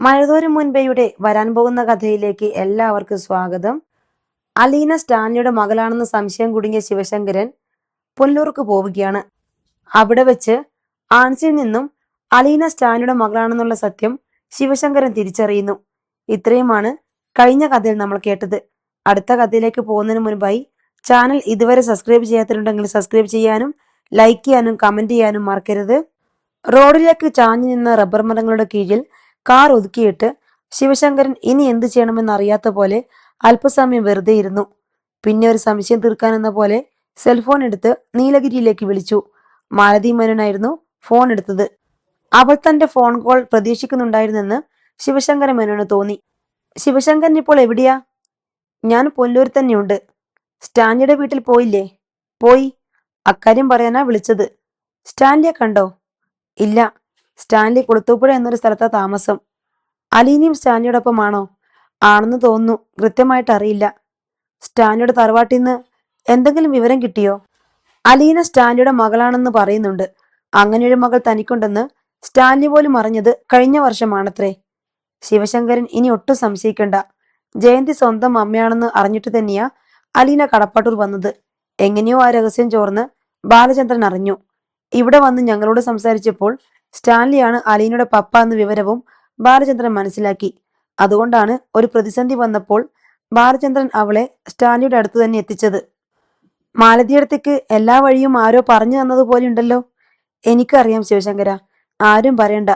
മഴതോരും മുൻപേയുടെ വരാൻ പോകുന്ന കഥയിലേക്ക് എല്ലാവർക്കും സ്വാഗതം. അലീന സ്റ്റാൻലിയുടെ മകളാണെന്ന് സംശയം കുടുങ്ങിയ ശിവശങ്കരൻ പുനലൂർക്ക് പോവുകയാണ്. അവിടെ വെച്ച് ആൻസിയിൽ നിന്നും അലീന സ്റ്റാൻലിയുടെ മകളാണെന്നുള്ള സത്യം ശിവശങ്കരൻ തിരിച്ചറിയുന്നു. ഇത്രയുമാണ് കഴിഞ്ഞ കഥയിൽ നമ്മൾ കേട്ടത്. അടുത്ത കഥയിലേക്ക് പോകുന്നതിന് മുൻപായി ചാനൽ ഇതുവരെ സബ്സ്ക്രൈബ് ചെയ്യാത്തിട്ടുണ്ടെങ്കിൽ സബ്സ്ക്രൈബ് ചെയ്യാനും ലൈക്ക് ചെയ്യാനും കമന്റ് ചെയ്യാനും മറക്കരുത്. റോഡിലേക്ക് ചാഞ്ഞു നിന്ന റബ്ബർ മരങ്ങളുടെ കീഴിൽ കാർ ഒതുക്കിയിട്ട് ശിവശങ്കരൻ ഇനി എന്തു ചെയ്യണമെന്ന് അറിയാത്ത പോലെ അല്പസമയം വെറുതെ ഇരുന്നു. പിന്നെ ഒരു സംശയം തീർക്കാനെന്ന പോലെ സെൽഫോൺ എടുത്ത് നീലഗിരിയിലേക്ക് വിളിച്ചു. മാലതി മേനോനായിരുന്നു ഫോൺ എടുത്തത്. അവൾ തന്റെ ഫോൺ കോൾ പ്രതീക്ഷിക്കുന്നുണ്ടായിരുന്നെന്ന് ശിവശങ്കര മേനോന് തോന്നി. ശിവശങ്കരൻ ഇപ്പോൾ എവിടെയാ? ഞാൻ പുനലൂരിൽ തന്നെയുണ്ട്. സ്റ്റാൻലിയുടെ വീട്ടിൽ പോയില്ലേ? പോയി. അക്കാര്യം പറയാനാ വിളിച്ചത്. സ്റ്റാൻലിയെ കണ്ടോ? ഇല്ല. സ്റ്റാൻലി കുളത്തൂപ്പുഴ എന്നൊരു സ്ഥലത്താ താമസം. അലീനയും സ്റ്റാൻലിയോടൊപ്പമാണോ? ആണെന്ന് തോന്നുന്നു, കൃത്യമായിട്ട് അറിയില്ല. സ്റ്റാൻലിയുടെ തറവാട്ടിൽ നിന്ന് എന്തെങ്കിലും വിവരം കിട്ടിയോ? അലീന സ്റ്റാൻലിയുടെ മകളാണെന്ന് പറയുന്നുണ്ട്. അങ്ങനെയൊരു മകൾ തനിക്കുണ്ടെന്ന് സ്റ്റാൻലി പോലും അറിഞ്ഞത് കഴിഞ്ഞ വർഷമാണത്രേ. ശിവശങ്കരൻ ഇനി ഒട്ടും സംശയിക്കണ്ട. ജയന്തി സ്വന്തം അമ്മയാണെന്ന് അറിഞ്ഞിട്ട് തന്നെയാ അലീന കടപ്പാട്ടൂർ വന്നത്. എങ്ങനെയോ ആ രഹസ്യം ചോർന്ന് ബാലചന്ദ്രൻ അറിഞ്ഞു. ഇവിടെ വന്ന് ഞങ്ങളോട് സംസാരിച്ചപ്പോൾ സ്റ്റാൻലിയാണ് അലീനയുടെ പപ്പ എന്ന വിവരവും ബാലചന്ദ്രൻ മനസ്സിലാക്കി. അതുകൊണ്ടാണ് ഒരു പ്രതിസന്ധി വന്നപ്പോൾ ബാലചന്ദ്രൻ അവളെ സ്റ്റാൻലിയുടെ അടുത്ത് തന്നെ എത്തിച്ചത്. മാലതിയടുത്തേക്ക് എല്ലാ വഴിയും ആരോ പറഞ്ഞു തന്നതുപോലെ ഉണ്ടല്ലോ. എനിക്കറിയാം ശിവശങ്കര, ആരും പറയണ്ട.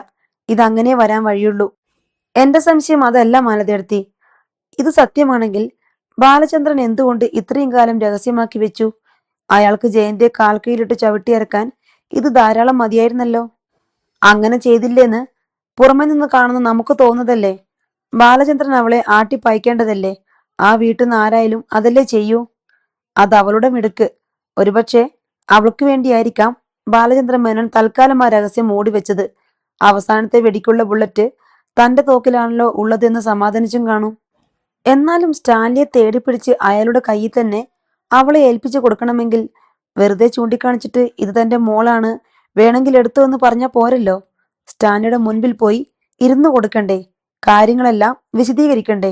ഇതങ്ങനെ വരാൻ വഴിയുള്ളൂ. എന്റെ സംശയം അതല്ല മാലതിയടുത്തി. ഇത് സത്യമാണെങ്കിൽ ബാലചന്ദ്രൻ എന്തുകൊണ്ട് ഇത്രയും കാലം രഹസ്യമാക്കി വെച്ചു? അയാൾക്ക് ജയന്തിയെ കാൽക്കീഴിലിട്ട് ചവിട്ടിയിറക്കാൻ ഇത് ധാരാളം മതിയായിരുന്നല്ലോ. അങ്ങനെ ചെയ്തില്ലേന്ന് പുറമെ നിന്ന് കാണുന്ന നമുക്ക് തോന്നുന്നതല്ലേ? ബാലചന്ദ്രൻ അവളെ ആട്ടിപ്പായിക്കേണ്ടതല്ലേ? ആ വീട്ടിൽ നിന്ന് ആരായാലും അതല്ലേ ചെയ്യൂ. അത് അവളുടെ മിടുക്ക്. ഒരുപക്ഷെ അവൾക്ക് വേണ്ടിയായിരിക്കാം ബാലചന്ദ്രൻ മേനോൻ തൽക്കാലം ആ രഹസ്യം മൂടിവെച്ചത്. അവസാനത്തെ വെടിക്കുള്ള ബുള്ളറ്റ് തന്റെ തോക്കിലാണല്ലോ ഉള്ളതെന്ന് സമാധാനിച്ചും കാണും. എന്നാലും സ്റ്റാൻലിയെ തേടിപ്പിടിച്ച് അയാളുടെ കയ്യിൽ തന്നെ അവളെ ഏൽപ്പിച്ചു കൊടുക്കണമെങ്കിൽ വെറുതെ ചൂണ്ടിക്കാണിച്ചിട്ട് ഇത് തന്റെ മോളാണ്, വേണമെങ്കിൽ എടുത്തു എന്ന് പറഞ്ഞാൽ പോരല്ലോ. സ്റ്റാൻലിയുടെ മുൻപിൽ പോയി ഇരുന്നു കൊടുക്കണ്ടേ? കാര്യങ്ങളെല്ലാം വിശദീകരിക്കണ്ടേ?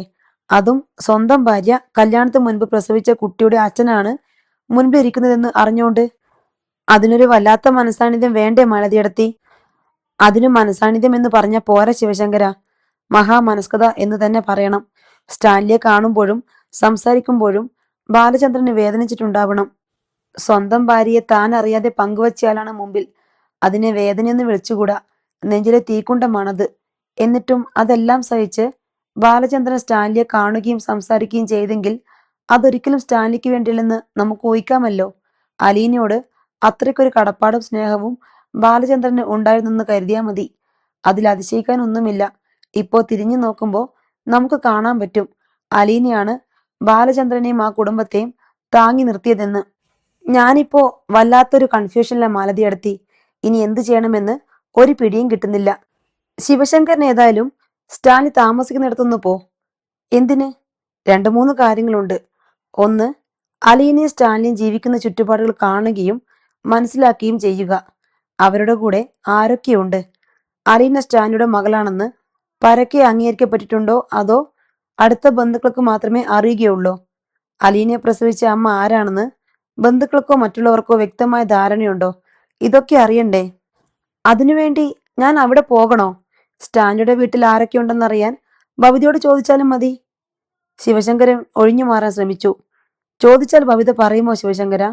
അതും സ്വന്തം ഭാര്യ കല്യാണത്തിന് മുൻപ് പ്രസവിച്ച കുട്ടിയുടെ അച്ഛനാണ് മുൻപിൽ ഇരിക്കുന്നതെന്ന് അറിഞ്ഞോണ്ട്. അതിനൊരു വല്ലാത്ത മനസാന്നിധ്യം വേണ്ടേ മാലതിയടത്തി? അതിന് മനസാന്നിധ്യം എന്ന് പറഞ്ഞ പോരാ ശിവശങ്കര, മഹാമനസ്കത എന്ന് തന്നെ പറയണം. സ്റ്റാൻലിയെ കാണുമ്പോഴും സംസാരിക്കുമ്പോഴും ബാലചന്ദ്രന് വേദനിച്ചിട്ടുണ്ടാവണം. സ്വന്തം ഭാര്യയെ താൻ അറിയാതെ പങ്കുവച്ചയാളാണ് മുമ്പിൽ. അതിനെ വേദനയെന്ന് വിളിച്ചുകൂടാ. നെഞ്ചിലെ തീക്കുണ്ടമാണത്. എന്നിട്ടും അതെല്ലാം സഹിച്ച് ബാലചന്ദ്രൻ സ്റ്റാൻലിയെ കാണുകയും സംസാരിക്കുകയും ചെയ്തെങ്കിൽ അതൊരിക്കലും സ്റ്റാൻലിക്ക് വേണ്ടിയില്ലെന്ന് നമുക്ക് ഊഹിക്കാമല്ലോ. അലീനയോട് അത്രയ്ക്കൊരു കടപ്പാടും സ്നേഹവും ബാലചന്ദ്രന് ഉണ്ടായിരുന്നെന്ന് കരുതിയാൽ മതി. അതിൽ അതിശയിക്കാൻ ഒന്നുമില്ല. ഇപ്പോ തിരിഞ്ഞു നോക്കുമ്പോൾ നമുക്ക് കാണാൻ പറ്റും അലീനയാണ് ബാലചന്ദ്രനെയും ആ കുടുംബത്തെയും താങ്ങി നിർത്തിയതെന്ന്. ഞാനിപ്പോ വല്ലാത്തൊരു കൺഫ്യൂഷനിലെ മാലതിയടത്തി. ഇനി എന്തു ചെയ്യണമെന്ന് ഒരു പിടിയും കിട്ടുന്നില്ല. ശിവശങ്കരൻ ഏതായാലും സ്റ്റാൻലി താമസിക്കുന്നിടത്തൊന്ന് പോ. എന്തിന്? 2-3 കാര്യങ്ങളുണ്ട്. ഒന്ന്, അലീനയും സ്റ്റാൻലിയും ജീവിക്കുന്ന ചുറ്റുപാടുകൾ കാണുകയും മനസ്സിലാക്കുകയും ചെയ്യുക. അവരുടെ കൂടെ ആരൊക്കെയുണ്ട്? അലീന സ്റ്റാൻലിയുടെ മകളാണെന്ന് പരക്കെ അംഗീകരിക്കപ്പെട്ടിട്ടുണ്ടോ അതോ അടുത്ത ബന്ധുക്കൾക്ക് മാത്രമേ അറിയുകയുള്ളൂ? അലീനയെ പ്രസവിച്ച അമ്മ ആരാണെന്ന് ബന്ധുക്കൾക്കോ മറ്റുള്ളവർക്കോ വ്യക്തമായ ധാരണയുണ്ടോ? ഇതൊക്കെ അറിയണ്ടേ? അതിനുവേണ്ടി ഞാൻ അവിടെ പോകണോ? സ്റ്റാൻലിയുടെ വീട്ടിൽ ആരൊക്കെ ഉണ്ടെന്നറിയാൻ ബബിതയോട് ചോദിച്ചാലും മതി. ശിവശങ്കരൻ ഒഴിഞ്ഞു മാറാൻ ശ്രമിച്ചു. ചോദിച്ചാൽ ബബിത പറയുമോ ശിവശങ്കര?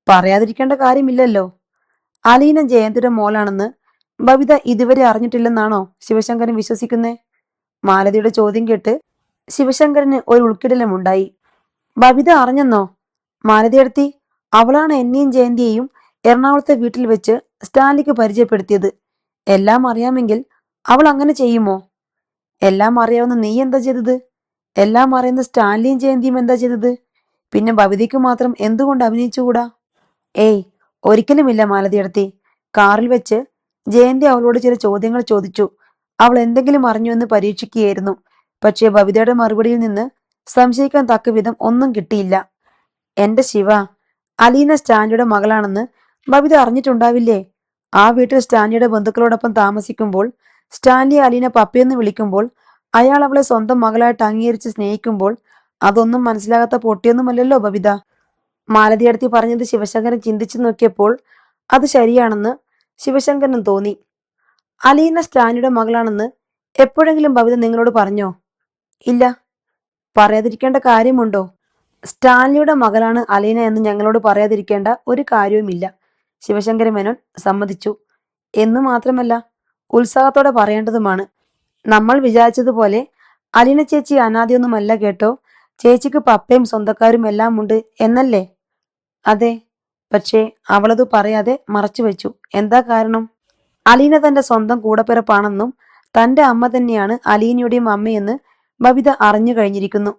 പറയാതിരിക്കേണ്ട കാര്യമില്ലല്ലോ. അലീന ജയന്തിയുടെ മോളാണെന്ന് ബബിത ഇതുവരെ അറിഞ്ഞിട്ടില്ലെന്നാണോ ശിവശങ്കരൻ വിശ്വസിക്കുന്നേ? മാലതിയുടെ ചോദ്യം കേട്ട് ശിവശങ്കരന് ഒരു ഉൾക്കിടലമുണ്ടായി. ബബിത അറിഞ്ഞെന്നോ? മാലതിയടുത്തി, അവളാണ് എന്നെയും ജയന്തിയെയും എറണാകുളത്തെ വീട്ടിൽ വെച്ച് സ്റ്റാൻലിക്ക് പരിചയപ്പെടുത്തിയത്. എല്ലാം അറിയാമെങ്കിൽ അവൾ അങ്ങനെ ചെയ്യുമോ? എല്ലാം അറിയാവുന്ന നീ എന്താ ചെയ്തത്? എല്ലാം അറിയുന്ന സ്റ്റാൻലിയും ജയന്തിയും എന്താ ചെയ്തത്? പിന്നെ ബബിതയ്ക്ക് മാത്രം എന്തുകൊണ്ട് അഭിനയിച്ചുകൂടാ? ഏയ്, ഒരിക്കലുമില്ല മാലതിയടത്തി. കാറിൽ വെച്ച് ജയന്തി അവളോട് ചില ചോദ്യങ്ങൾ ചോദിച്ചു. അവൾ എന്തെങ്കിലും അറിഞ്ഞു എന്ന് പരീക്ഷിക്കുകയായിരുന്നു. പക്ഷേ ബബിതയുടെ മറുപടിയിൽ നിന്ന് സംശയിക്കാൻ തക്ക വിധം ഒന്നും കിട്ടിയില്ല. എന്റെ ശിവ, അലീന സ്റ്റാൻലിയുടെ മകളാണെന്ന് ബബിത അറിഞ്ഞിട്ടുണ്ടാവില്ലേ? ആ വീട്ടിൽ സ്റ്റാൻലിയുടെ ബന്ധുക്കളോടൊപ്പം താമസിക്കുമ്പോൾ സ്റ്റാൻലി അലീന പപ്പയെന്ന് വിളിക്കുമ്പോൾ, അയാൾ അവളെ സ്വന്തം മകളായിട്ട് അംഗീകരിച്ച് സ്നേഹിക്കുമ്പോൾ അതൊന്നും മനസ്സിലാകാത്ത പൊട്ടിയൊന്നുമല്ലല്ലോ ബബിത. മാലതിയടുത്തി പറഞ്ഞത് ശിവശങ്കരൻ ചിന്തിച്ചു നോക്കിയപ്പോൾ അത് ശരിയാണെന്ന് ശിവശങ്കരനും തോന്നി. അലീന സ്റ്റാൻലിയുടെ മകളാണെന്ന് എപ്പോഴെങ്കിലും ബബിത നിങ്ങളോട് പറഞ്ഞോ? ഇല്ല. പറയാതിരിക്കേണ്ട കാര്യമുണ്ടോ? സ്റ്റാൻലിയുടെ മകളാണ് അലീന എന്ന് ഞങ്ങളോട് പറയാതിരിക്കേണ്ട ഒരു കാര്യവുമില്ല, ശിവശങ്കര മേനോൻ സമ്മതിച്ചു. എന്നു മാത്രമല്ല, ഉത്സാഹത്തോടെ പറയേണ്ടതുമാണ്. നമ്മൾ വിചാരിച്ചതുപോലെ അലീന ചേച്ചി അനാഥയൊന്നുമല്ല കേട്ടോ. ചേച്ചിക്ക് പപ്പയും സ്വന്തക്കാരും എല്ലാം ഉണ്ട് എന്നല്ലേ? അതെ. പക്ഷേ അവളത് പറയാതെ മറച്ചു വെച്ചു. എന്താ കാരണം? അലീന തന്റെ സ്വന്തം കൂടപ്പിറപ്പാണെന്നും തന്റെ അമ്മ തന്നെയാണ് അലീനയുടെയും അമ്മയെന്ന് ബബിത അറിഞ്ഞു കഴിഞ്ഞിരിക്കുന്നു.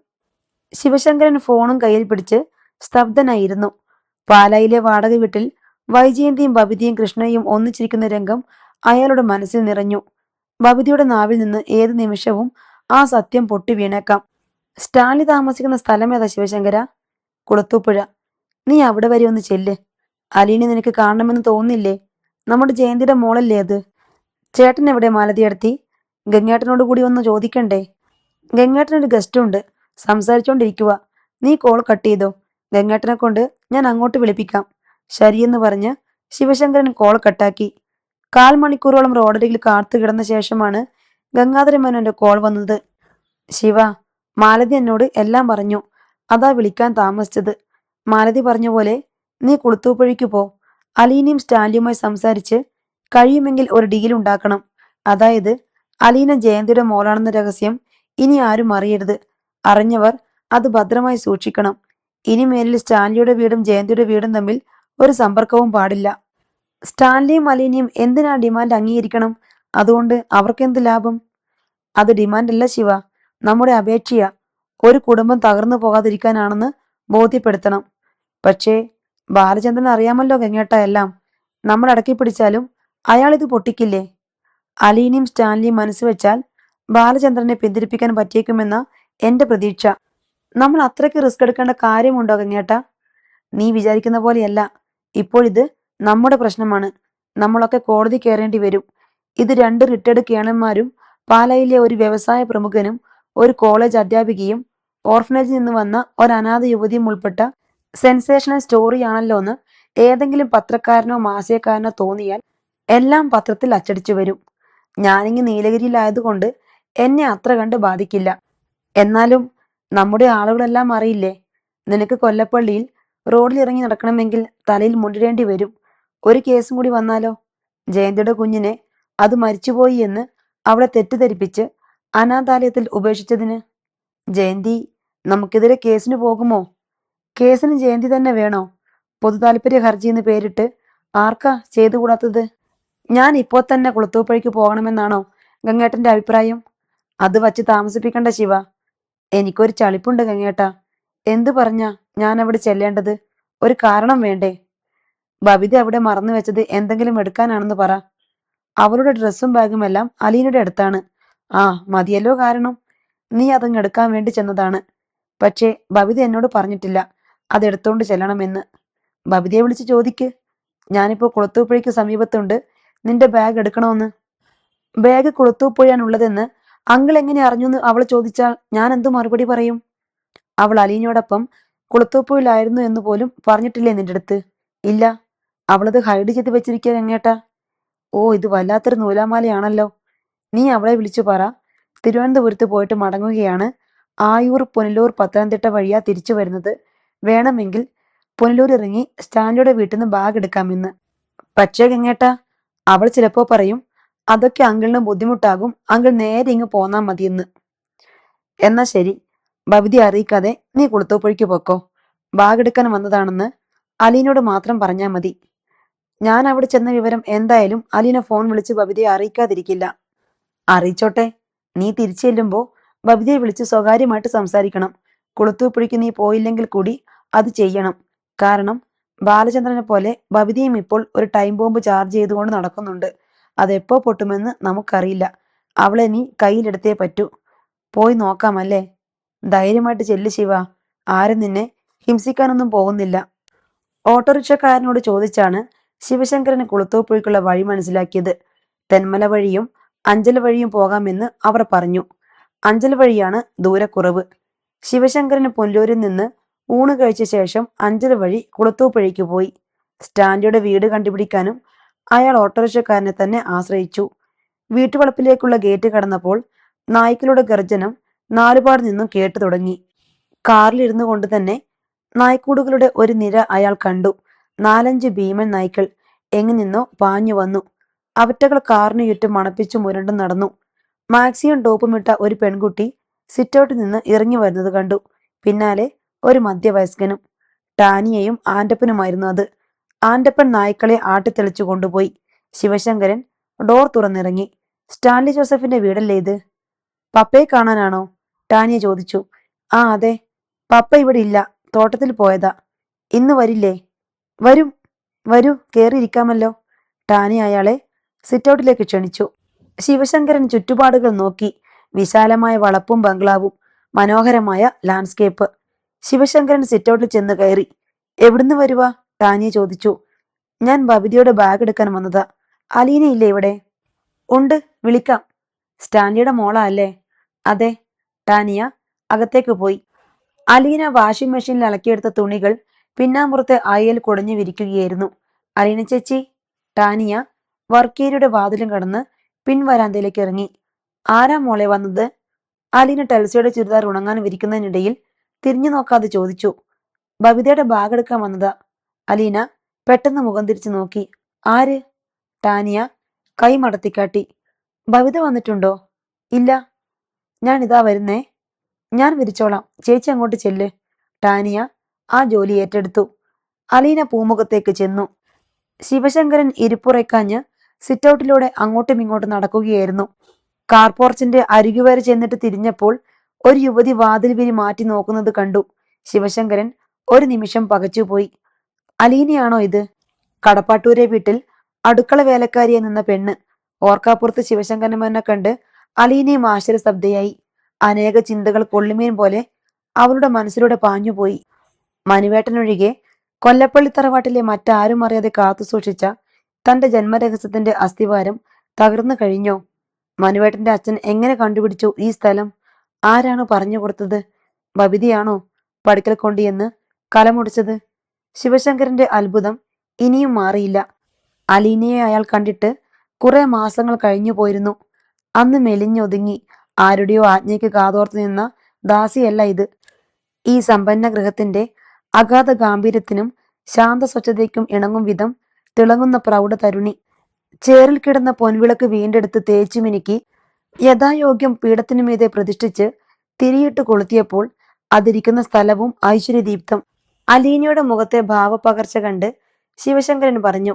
ശിവശങ്കരൻ ഫോണും കയ്യിൽ പിടിച്ച് സ്തബ്ധനായിരുന്നു. പാലായിലെ വാടക വീട്ടിൽ വൈജയന്തിയും ബബിതയും കൃഷ്ണയും ഒന്നിച്ചിരിക്കുന്ന രംഗം അയാളുടെ മനസ്സിൽ നിറഞ്ഞു. ബബിതയുടെ നാവിൽ നിന്ന് ഏത് നിമിഷവും ആ സത്യം പൊട്ടി വീണേക്കാം. സ്റ്റാൻലി താമസിക്കുന്ന സ്ഥലം ഏതാ ശിവശങ്കര? കുളത്തൂപ്പുഴ. നീ അവിടെ വരെ ഒന്ന് ചെല്ല്. അലീനെ നിനക്ക് കാണണമെന്ന് തോന്നില്ലേ? നമ്മുടെ ജയന്തിയുടെ മോളല്ലേ അത്? ചേട്ടൻ എവിടെ മാലതിയടുത്തി? ഗംഗേട്ടനോട് കൂടി ഒന്ന് ചോദിക്കണ്ടേ? ഗംഗേട്ടനൊരു ഗസ്റ്റുണ്ട്, സംസാരിച്ചോണ്ടിരിക്കുക. നീ കോൾ കട്ട് ചെയ്തോ. ഗംഗേട്ടനെ കൊണ്ട് ഞാൻ അങ്ങോട്ട് വിളിപ്പിക്കാം. ശരിയെന്ന് പറഞ്ഞ് ശിവശങ്കരൻ കോൾ കട്ടാക്കി. 1/4 മണിക്കൂറോളം റോഡരികിൽ കാത്തു കിടന്ന ശേഷമാണ് ഗംഗാധര മേനോന്റെ കോൾ വന്നത്. ശിവ, മാലതി എന്നോട് എല്ലാം പറഞ്ഞു. അതാ വിളിക്കാൻ താമസിച്ചത്. മാലതി പറഞ്ഞ പോലെ നീ കുളുത്തൂപ്പുഴയ്ക്ക് പോ. അലീനയും സ്റ്റാൻലിയുമായി സംസാരിച്ച് കഴിയുമെങ്കിൽ ഒരു ഡീൽ ഉണ്ടാക്കണം. അതായത് അലീന ജയന്തിയുടെ മോളാണെന്ന രഹസ്യം ഇനി ആരും അറിയരുത്. അറിഞ്ഞവർ അത് ഭദ്രമായി സൂക്ഷിക്കണം. ഇനിമേലിൽ സ്റ്റാൻലിയുടെ വീടും ജയന്തിയുടെ വീടും തമ്മിൽ ഒരു സമ്പർക്കവും പാടില്ല. സ്റ്റാൻലിയും അലീനയും എന്തിനാ ഡിമാൻഡ് അംഗീകരിക്കണം? അതുകൊണ്ട് അവർക്കെന്ത് ലാഭം? അത് ഡിമാൻഡല്ല ശിവ, നമ്മുടെ അപേക്ഷയാ. ഒരു കുടുംബം തകർന്നു പോകാതിരിക്കാനാണെന്ന് ബോധ്യപ്പെടുത്തണം. പക്ഷേ ബാലചന്ദ്രൻ അറിയാമല്ലോ ഗംഗേട്ട എല്ലാം. നമ്മൾ അടക്കി പിടിച്ചാലും അയാൾ ഇത് പൊട്ടിക്കില്ലേ? അലീനയും സ്റ്റാൻലിയും മനസ്സ് വെച്ചാൽ ബാലചന്ദ്രനെ പിന്തിരിപ്പിക്കാൻ പറ്റിയേക്കുമെന്ന എന്റെ പ്രതീക്ഷ. നമ്മൾ അത്രയ്ക്ക് റിസ്ക് എടുക്കേണ്ട കാര്യമുണ്ടോ ഗംഗേട്ട? നീ വിചാരിക്കുന്ന പോലെയല്ല. ഇപ്പോഴിത് നമ്മുടെ പ്രശ്നമാണ്. നമ്മളൊക്കെ കോടതി കയറേണ്ടി വരും. ഇത് 2 റിട്ടയർഡ് കേണന്മാരും പാലായിലെ ഒരു വ്യവസായ പ്രമുഖനും ഒരു കോളേജ് അധ്യാപികയും ഓർഫനേജിൽ നിന്ന് വന്ന ഒരു അനാഥ യുവതിയും ഉൾപ്പെട്ട സെൻസേഷണൽ സ്റ്റോറിയാണല്ലോ എന്ന് ഏതെങ്കിലും പത്രക്കാരനോ മാസികക്കാരനോ തോന്നിയാൽ എല്ലാം പത്രത്തിൽ അച്ചടിച്ചു വരും. ഞാനിങ്ങ് നീലഗിരിയിലായതുകൊണ്ട് എന്നെ അത്ര കണ്ട് ബാധിക്കില്ല. എന്നാലും നമ്മുടെ ആളുകളെല്ലാം അറിയില്ലേ? നിനക്ക് കൊല്ലപ്പള്ളിയിൽ റോഡിൽ ഇറങ്ങി നടക്കണമെങ്കിൽ തലയിൽ മുണ്ടിടേണ്ടി വരും. ഒരു കേസും കൂടി വന്നാലോ? ജയന്തിയുടെ കുഞ്ഞിനെ അത് മരിച്ചുപോയി എന്ന് അവളെ തെറ്റിദ്ധരിപ്പിച്ച് അനാഥാലയത്തിൽ ഉപേക്ഷിച്ചതിന്. ജയന്തി നമുക്കെതിരെ കേസിന് പോകുമോ? കേസിന് ജയന്തി തന്നെ വേണോ? പൊതു താല്പര്യ ഹർജി എന്ന് പേരിട്ട് ആർക്കാ ചെയ്തുകൂടാത്തത്? ഞാൻ ഇപ്പോൾ തന്നെ കുളത്തൂപ്പുഴയ്ക്ക് പോകണമെന്നാണോ ഗംഗേട്ടന്റെ അഭിപ്രായം? അത് വച്ച് താമസിപ്പിക്കണ്ട ശിവ. എനിക്കൊരു ചളിപ്പുണ്ട് ഗംഗേട്ട. എന്തു പറഞ്ഞാ ഞാൻ അവിടെ ചെല്ലേണ്ടത്? ഒരു കാരണം വേണ്ടേ? ബബിത അവിടെ മറന്നു വെച്ചത് എന്തെങ്കിലും എടുക്കാനാണെന്ന് പറ. അവളുടെ ഡ്രസ്സും ബാഗും എല്ലാം അലീനയുടെ അടുത്താണ്. ആ മതിയല്ലോ കാരണം. നീ അതങ്ങ് എടുക്കാൻ വേണ്ടി ചെന്നതാണ്. പക്ഷേ ബബിത എന്നോട് പറഞ്ഞിട്ടില്ല അതെടുത്തോണ്ട് ചെല്ലണമെന്ന്. ബബിതയെ വിളിച്ച് ചോദിക്ക്. ഞാനിപ്പോ കുളത്തൂപ്പുഴയ്ക്ക് സമീപത്തുണ്ട്, നിന്റെ ബാഗ് എടുക്കണമെന്ന്. ബാഗ് കുളത്തൂപ്പുഴയാണുള്ളതെന്ന് അങ്കിൾ എങ്ങനെ അറിഞ്ഞെന്ന് അവൾ ചോദിച്ചാൽ ഞാൻ എന്തു മറുപടി പറയും? അവൾ അലീനയോടൊപ്പം കുളത്തൂപ്പുഴയിലായിരുന്നു എന്ന് പോലും പറഞ്ഞിട്ടില്ലേ നിന്റെ അടുത്ത്? ഇല്ല, അവളത് ഹൈഡ് ചെയ്ത് വെച്ചിരിക്കുക എങ്ങേട്ടാ. ഓ, ഇത് വല്ലാത്തൊരു നൂലാമാലയാണല്ലോ. നീ അവളെ വിളിച്ചു പറ തിരുവനന്തപുരത്ത് പോയിട്ട് മടങ്ങുകയാണ്. ആയൂർ, പുനലൂർ, പത്തനംതിട്ട വഴിയാ തിരിച്ചു വരുന്നത്. വേണമെങ്കിൽ പുനലൂർ ഇറങ്ങി സ്റ്റാൻലിയുടെ വീട്ടിൽ നിന്ന് ബാഗ് എടുക്കാമെന്ന്. പക്ഷേ ഗംഗേട്ട, അവൾ ചിലപ്പോ പറയും അതൊക്കെ അങ്കിളിന് ബുദ്ധിമുട്ടാകും, അങ്കിൾ നേരെ ഇങ്ങ് പോന്നാ മതിയെന്ന്. എന്നാ ശരി, ബബിതി അറിയിക്കാതെ നീ കുളത്തൂപ്പുഴയ്ക്ക് പൊക്കോ. ബാഗ് എടുക്കാൻ വന്നതാണെന്ന് അലീനോട് മാത്രം പറഞ്ഞാൽ മതി. ഞാൻ അവിടെ ചെന്ന വിവരം എന്തായാലും അലീന ഫോൺ വിളിച്ച് ബബിതയെ അറിയിക്കാതിരിക്കില്ല. അറിയിച്ചോട്ടെ. നീ തിരിച്ചു ചെല്ലുമ്പോ ബബിതയെ വിളിച്ച് സ്വകാര്യമായിട്ട് സംസാരിക്കണം. കുളത്തൂപ്പുഴയ്ക്ക് നീ പോയില്ലെങ്കിൽ കൂടി അത് ചെയ്യണം. കാരണം ബാലചന്ദ്രനെ പോലെ ബബിതയും ഇപ്പോൾ ഒരു ടൈം ബോംബ് ചാർജ് ചെയ്തുകൊണ്ട് നടക്കുന്നുണ്ട്. അതെപ്പോ പൊട്ടുമെന്ന് നമുക്കറിയില്ല. അവളെ നീ കയ്യിലെടുത്തേ പറ്റൂ. പോയി നോക്കാമല്ലേ? ധൈര്യമായിട്ട് ചെല്ലു ശിവ. ആരും നിന്നെ ഹിംസിക്കാനൊന്നും പോകുന്നില്ല. ഓട്ടോറിക്ഷക്കാരനോട് ചോദിച്ചാണ് ശിവശങ്കരന് കുളത്തൂപ്പുഴയ്ക്കുള്ള വഴി മനസ്സിലാക്കിയത്. തെന്മല വഴിയും അഞ്ചൽ വഴിയും പോകാമെന്ന് അവർ പറഞ്ഞു. അഞ്ചൽ വഴിയാണ് ദൂരക്കുറവ്. ശിവശങ്കരന് പുനലൂരിൽ നിന്ന് ഊണ് കഴിച്ച ശേഷം അഞ്ചൽ വഴി കുളത്തൂപ്പുഴയ്ക്ക് പോയി. സ്റ്റാൻലിയുടെ വീട് കണ്ടുപിടിക്കാനും അയാൾ ഓട്ടോറിക്ഷക്കാരനെ തന്നെ ആശ്രയിച്ചു. വീട്ടുവളപ്പിലേക്കുള്ള ഗേറ്റ് കടന്നപ്പോൾ നായ്ക്കളുടെ ഗർജനം നാലുപാട് നിന്നും കേട്ടു തുടങ്ങി. കാറിലിരുന്നു കൊണ്ട് തന്നെ നായ്ക്കൂടുകളുടെ ഒരു നിര അയാൾ കണ്ടു. 4-5 ഭീമൻ നായ്ക്കൾ എങ്ങു നിന്നോ പാഞ്ഞു വന്നു. അവറ്റകൾ കാറിനു ചുറ്റും മണപ്പിച്ചു മുരണ്ടും നടന്നു. മാക്സിയും ടോപ്പുമിട്ട ഒരു പെൺകുട്ടി സിറ്റൗട്ടിൽ നിന്ന് ഇറങ്ങി വരുന്നത് കണ്ടു. പിന്നാലെ ഒരു മധ്യവയസ്കനും. ടാനിയയും ആൻറ്റപ്പനുമായിരുന്നു അത്. ആൻറ്റപ്പൻ നായ്ക്കളെ ആട്ടിത്തെളിച്ചു കൊണ്ടുപോയി. ശിവശങ്കരൻ ഡോർ തുറന്നിറങ്ങി. സ്റ്റാൻലി ജോസഫിന്റെ വീടല്ലേ ഇത്? പപ്പയെ കാണാനാണോ? ടാനിയ ചോദിച്ചു. ആ അതെ, പപ്പ ഇവിടെ ഇല്ല, തോട്ടത്തിൽ പോയതാ. ഇന്ന് വരില്ലേ? വരും, വരൂ, കേറിയിരിക്കാമല്ലോ. ടാനിയ അയാളെ സിറ്റൗട്ടിലേക്ക് ക്ഷണിച്ചു. ശിവശങ്കരൻ ചുറ്റുപാടുകൾ നോക്കി. വിശാലമായ വളപ്പും ബംഗ്ലാവും, മനോഹരമായ ലാൻഡ്സ്കേപ്പ്. ശിവശങ്കരൻ സിറ്റൗട്ടിൽ ചെന്ന് കയറി. എവിടുന്ന് വരുവാ? ടാനിയ ചോദിച്ചു. ഞാൻ ബബിതയുടെ ബാഗ് എടുക്കാൻ വന്നതാ. അലീന ഇല്ലേ ഇവിടെ? ഉണ്ട്, വിളിക്കാം. സ്റ്റാൻലിയുടെ മോളാ അല്ലേ? അതെ. ടാനിയ അകത്തേക്ക് പോയി. അലീന വാഷിംഗ് മെഷീനിൽ അലക്കിയെടുത്ത തുണികൾ പിന്നാമ്പുറത്തെ അയയിൽ കുടഞ്ഞു വിരിക്കുകയായിരുന്നു. അലീന ചേച്ചി. ടാനിയ വർക്കേരിയുടെ വാതിലും കടന്ന് പിൻവരാന്തയിലേക്ക് ഇറങ്ങി. ആരാ മോളെ വന്നത്? അലീന ടെൽസിയുടെ ചുരിദാർ ഉണങ്ങാൻ വിരിക്കുന്നതിനിടയിൽ തിരിഞ്ഞു നോക്കാതെ ചോദിച്ചു. ബബിതയുടെ ബാഗ് എടുക്കാൻ വന്നതാ. അലീന പെട്ടെന്ന് മുഖം തിരിച്ചു നോക്കി. ആര്? ടാനിയ കൈ മടത്തിക്കാട്ടി. ബബിത വന്നിട്ടുണ്ടോ? ഇല്ല. ഞാൻ ഇതാ വരുന്നേ. ഞാൻ വിരിച്ചോളാം, ചേച്ചി അങ്ങോട്ട് ചെല്ല്. ടാനിയ ആ ജോലി ഏറ്റെടുത്തു. അലീന പൂമുഖത്തേക്ക് ചെന്നു. ശിവശങ്കരൻ ഇരിപ്പുറയ്ക്കാഞ്ഞ് സിറ്റൗട്ടിലൂടെ അങ്ങോട്ടും ഇങ്ങോട്ടും നടക്കുകയായിരുന്നു. കാർപോർച്ചിന്റെ അരികുവരെ ചെന്നിട്ട് തിരിഞ്ഞപ്പോൾ ഒരു യുവതി വാതിൽ വിരി മാറ്റി നോക്കുന്നത് കണ്ടു. ശിവശങ്കരൻ ഒരു നിമിഷം പകച്ചുപോയി. അലീനയാണോ ഇത്? കടപ്പാട്ടൂരെ വീട്ടിൽ അടുക്കള വേലക്കാരിയായി നിന്ന പെണ്ണ്. ഓർക്കാപ്പുറത്ത് ശിവശങ്കരനെ കണ്ട് അലീനയും ആശ്ചര്യസ്തബ്ധയായി. അനേക ചിന്തകൾ കൊള്ളിമീൻ പോലെ അവളുടെ മനസ്സിലൂടെ പാഞ്ഞുപോയി. മനുവേട്ടനൊഴികെ കൊല്ലപ്പള്ളി തറവാട്ടിലെ മറ്റാരും അറിയാതെ കാത്തു സൂക്ഷിച്ച തന്റെ ജന്മരഹസ്യത്തിന്റെ അസ്ഥിവാരം തകർന്നു കഴിഞ്ഞോ? മനുവേട്ടന്റെ അച്ഛൻ എങ്ങനെ കണ്ടുപിടിച്ചു ഈ സ്ഥലം? ആരാണ് പറഞ്ഞു കൊടുത്തത്? ബബിതയാണോ പടിക്കൽ കൊണ്ടിയെന്ന് കലമുടിച്ചത്? ശിവശങ്കരന്റെ അത്ഭുതം ഇനിയും മാറിയില്ല. അലീനയെ അയാൾ കണ്ടിട്ട് കുറെ മാസങ്ങൾ കഴിഞ്ഞു പോയിരുന്നു. അന്ന് മെലിഞ്ഞൊതുങ്ങി ആരുടെയോ ആജ്ഞയ്ക്ക് കാതോർത്തു നിന്ന ദാസിയല്ല ഇത്. ഈ സമ്പന്ന ഗൃഹത്തിന്റെ അഗാധ ഗാംഭീര്യത്തിനും ശാന്ത സ്വച്ഛതയ്ക്കും ഇണങ്ങും വിധം തിളങ്ങുന്ന പ്രൗഢ തരുണി. ചേറിൽ കിടന്ന പൊൻവിളക്ക് വീണ്ടെടുത്ത് തേച്ചുമിനുക്കി യഥായോഗ്യം പീഠത്തിനു മീതെ പ്രതിഷ്ഠിച്ച് തിരിയിട്ട് കൊളുത്തിയപ്പോൾ അതിരിക്കുന്ന സ്ഥലവും ഐശ്വര്യദീപ്തം. അലീനയുടെ മുഖത്തെ ഭാവപകർച്ച കണ്ട് ശിവശങ്കരൻ പറഞ്ഞു.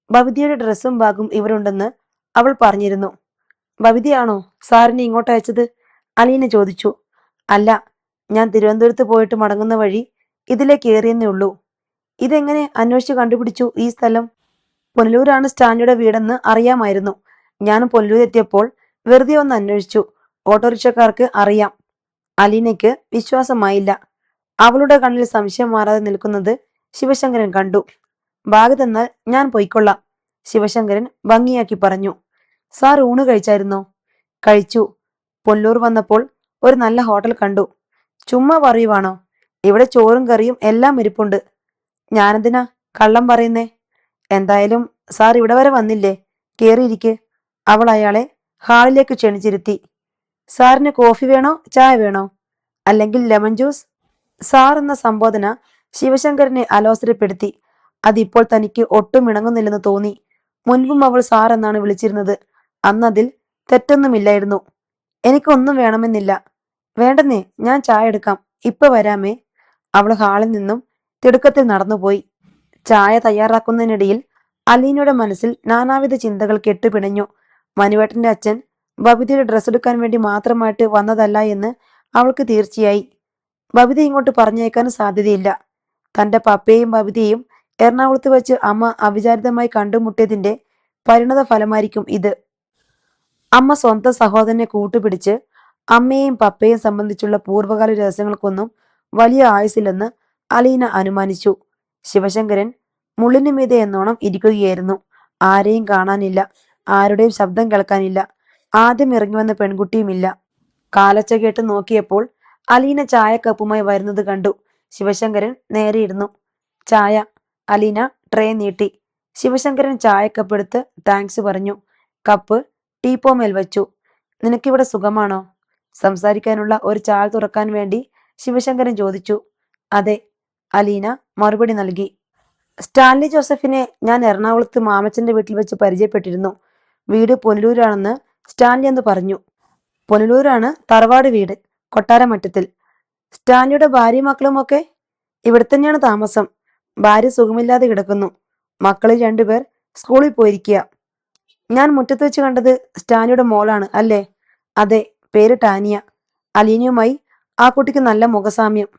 ബബിതയുടെ ഡ്രസ്സും ബാഗും ഇവരുണ്ടെന്ന് അവൾ പറഞ്ഞിരുന്നു. ബബിതയാണോ സാറിനെ ഇങ്ങോട്ട് അയച്ചത്? അലീന ചോദിച്ചു. അല്ല, ഞാൻ തിരുവനന്തപുരത്ത് പോയിട്ട് മടങ്ങുന്ന വഴി ഇതിലേക്ക് ഏറിയെന്നേ ഉള്ളൂ. ഇതെങ്ങനെ അന്വേഷിച്ച് കണ്ടുപിടിച്ചു ഈ സ്ഥലം? പുനലൂരാണ് സ്റ്റാൻലിയുടെ വീടെന്ന് അറിയാമായിരുന്നു. ഞാൻ പുനലൂർ എത്തിയപ്പോൾ വെറുതെ ഒന്ന് അന്വേഷിച്ചു. ഓട്ടോറിക്ഷക്കാർക്ക് അറിയാം. അലീനയ്ക്ക് വിശ്വാസമായില്ല. അവളുടെ കണ്ണിൽ സംശയം മാറാതെ നിൽക്കുന്നത് ശിവശങ്കരൻ കണ്ടു. ബാഗ് തന്നാൽ ഞാൻ പൊയ്ക്കൊള്ളാം, ശിവശങ്കരൻ ഭംഗിയാക്കി പറഞ്ഞു. സാർ ഊണ് കഴിച്ചായിരുന്നോ? കഴിച്ചു. പുനലൂർ വന്നപ്പോൾ ഒരു നല്ല ഹോട്ടൽ കണ്ടു. ചുമ്മാ പറയുവാണോ? ഇവിടെ ചോറും കറിയും എല്ലാം ഇരിപ്പുണ്ട്. ഞാനെന്തിനാ കള്ളം പറയുന്നേ? എന്തായാലും സാർ ഇവിടെ വരെ വന്നില്ലേ, കേറിയിരിക്ക്. അവൾ അയാളെ ഹാളിലേക്ക് ക്ഷണിച്ചിരുത്തി. സാറിന് കോഫി വേണോ ചായ വേണോ? അല്ലെങ്കിൽ ലെമൺ ജ്യൂസ്? സാർ എന്ന സംബോധന ശിവശങ്കരനെ അലോസരപ്പെടുത്തി. അതിപ്പോൾ തനിക്ക് ഒട്ടും ഇണങ്ങുന്നില്ലെന്ന് തോന്നി. മുൻപും അവൾ സാർ എന്നാണ് വിളിച്ചിരുന്നത്. അന്നതിൽ തെറ്റൊന്നുമില്ലായിരുന്നു. എനിക്കൊന്നും വേണമെന്നില്ല. വേണ്ടെന്നേ, ഞാൻ ചായ എടുക്കാം, ഇപ്പൊ വരാമേ. അവൾ ഹാളിൽ നിന്നും തിടുക്കത്തിൽ നടന്നുപോയി. ചായ തയ്യാറാക്കുന്നതിനിടയിൽ അലീനയുടെ മനസ്സിൽ നാനാവിധ ചിന്തകൾ കെട്ടുപിണഞ്ഞു. മനുവേട്ടന്റെ അച്ഛൻ ബബിതയുടെ ഡ്രസ്സ് എടുക്കാൻ വേണ്ടി മാത്രമായിട്ട് വന്നതല്ല എന്ന് അവൾക്ക് തീർച്ചയായി. ബബിത ഇങ്ങോട്ട് പറഞ്ഞേക്കാൻ സാധ്യതയില്ല. തന്റെ പപ്പയെയും ബബിതയെയും എറണാകുളത്ത് വെച്ച് അമ്മ അവിചാരിതമായി കണ്ടുമുട്ടിയതിന്റെ പരിണത ഫലമായിരിക്കും ഇത്. അമ്മ സ്വന്തം സഹോദരനെ കൂട്ടുപിടിച്ച് അമ്മയെയും പപ്പയെയും സംബന്ധിച്ചുള്ള പൂർവ്വകാല രഹസ്യങ്ങൾക്കൊന്നും വലിയ ആയുസില്ലെന്ന് അലീന അനുമാനിച്ചു. ശിവശങ്കരൻ മുള്ളിനുമീതെ എന്നോണം ഇരിക്കുകയായിരുന്നു. ആരെയും കാണാനില്ല, ആരുടെയും ശബ്ദം കേൾക്കാനില്ല. ആദ്യം ഇറങ്ങി വന്ന പെൺകുട്ടിയുമില്ല. കാലൊച്ച കേട്ട് നോക്കിയപ്പോൾ അലീന ചായക്കപ്പുമായി വരുന്നത് കണ്ടു. ശിവശങ്കരൻ നേരെയിരുന്നു. ചായ. അലീന ട്രേ നീട്ടി. ശിവശങ്കരൻ ചായക്കപ്പ് എടുത്ത് താങ്ക്സ് പറഞ്ഞു. കപ്പ് ടീപ്പോമേൽ വച്ചു. നിനക്കിവിടെ സുഖമാണോ? സംസാരിക്കാനുള്ള ഒരു ചാൽ തുറക്കാൻ വേണ്ടി ശിവശങ്കരൻ ചോദിച്ചു. അതെ, അലീന മറുപടി നൽകി. സ്റ്റാൻലി ജോസഫിനെ ഞാൻ എറണാകുളത്ത് മാമച്ചന്റെ വീട്ടിൽ വെച്ച് പരിചയപ്പെട്ടിരുന്നു. വീട് പുനലൂരാണെന്ന് സ്റ്റാൻലി എന്ന് പറഞ്ഞു. പുനലൂരാണ് തറവാട് വീട്, കൊട്ടാരമറ്റത്തിൽ. സ്റ്റാൻലിയുടെ ഭാര്യയും മക്കളുമൊക്കെ ഇവിടെ തന്നെയാണ് താമസം. ഭാര്യ സുഖമില്ലാതെ കിടക്കുന്നു. മക്കളിൽ 2 പേർ സ്കൂളിൽ പോയിരിക്കുക. ഞാൻ മുറ്റത്ത് വെച്ച് കണ്ടത് സ്റ്റാൻലിയുടെ മോളാണ് അല്ലേ? അതെ, പേര് ടാനിയ. അലീനയുമായി ആ കുട്ടിക്ക് നല്ല മുഖസാമ്യം.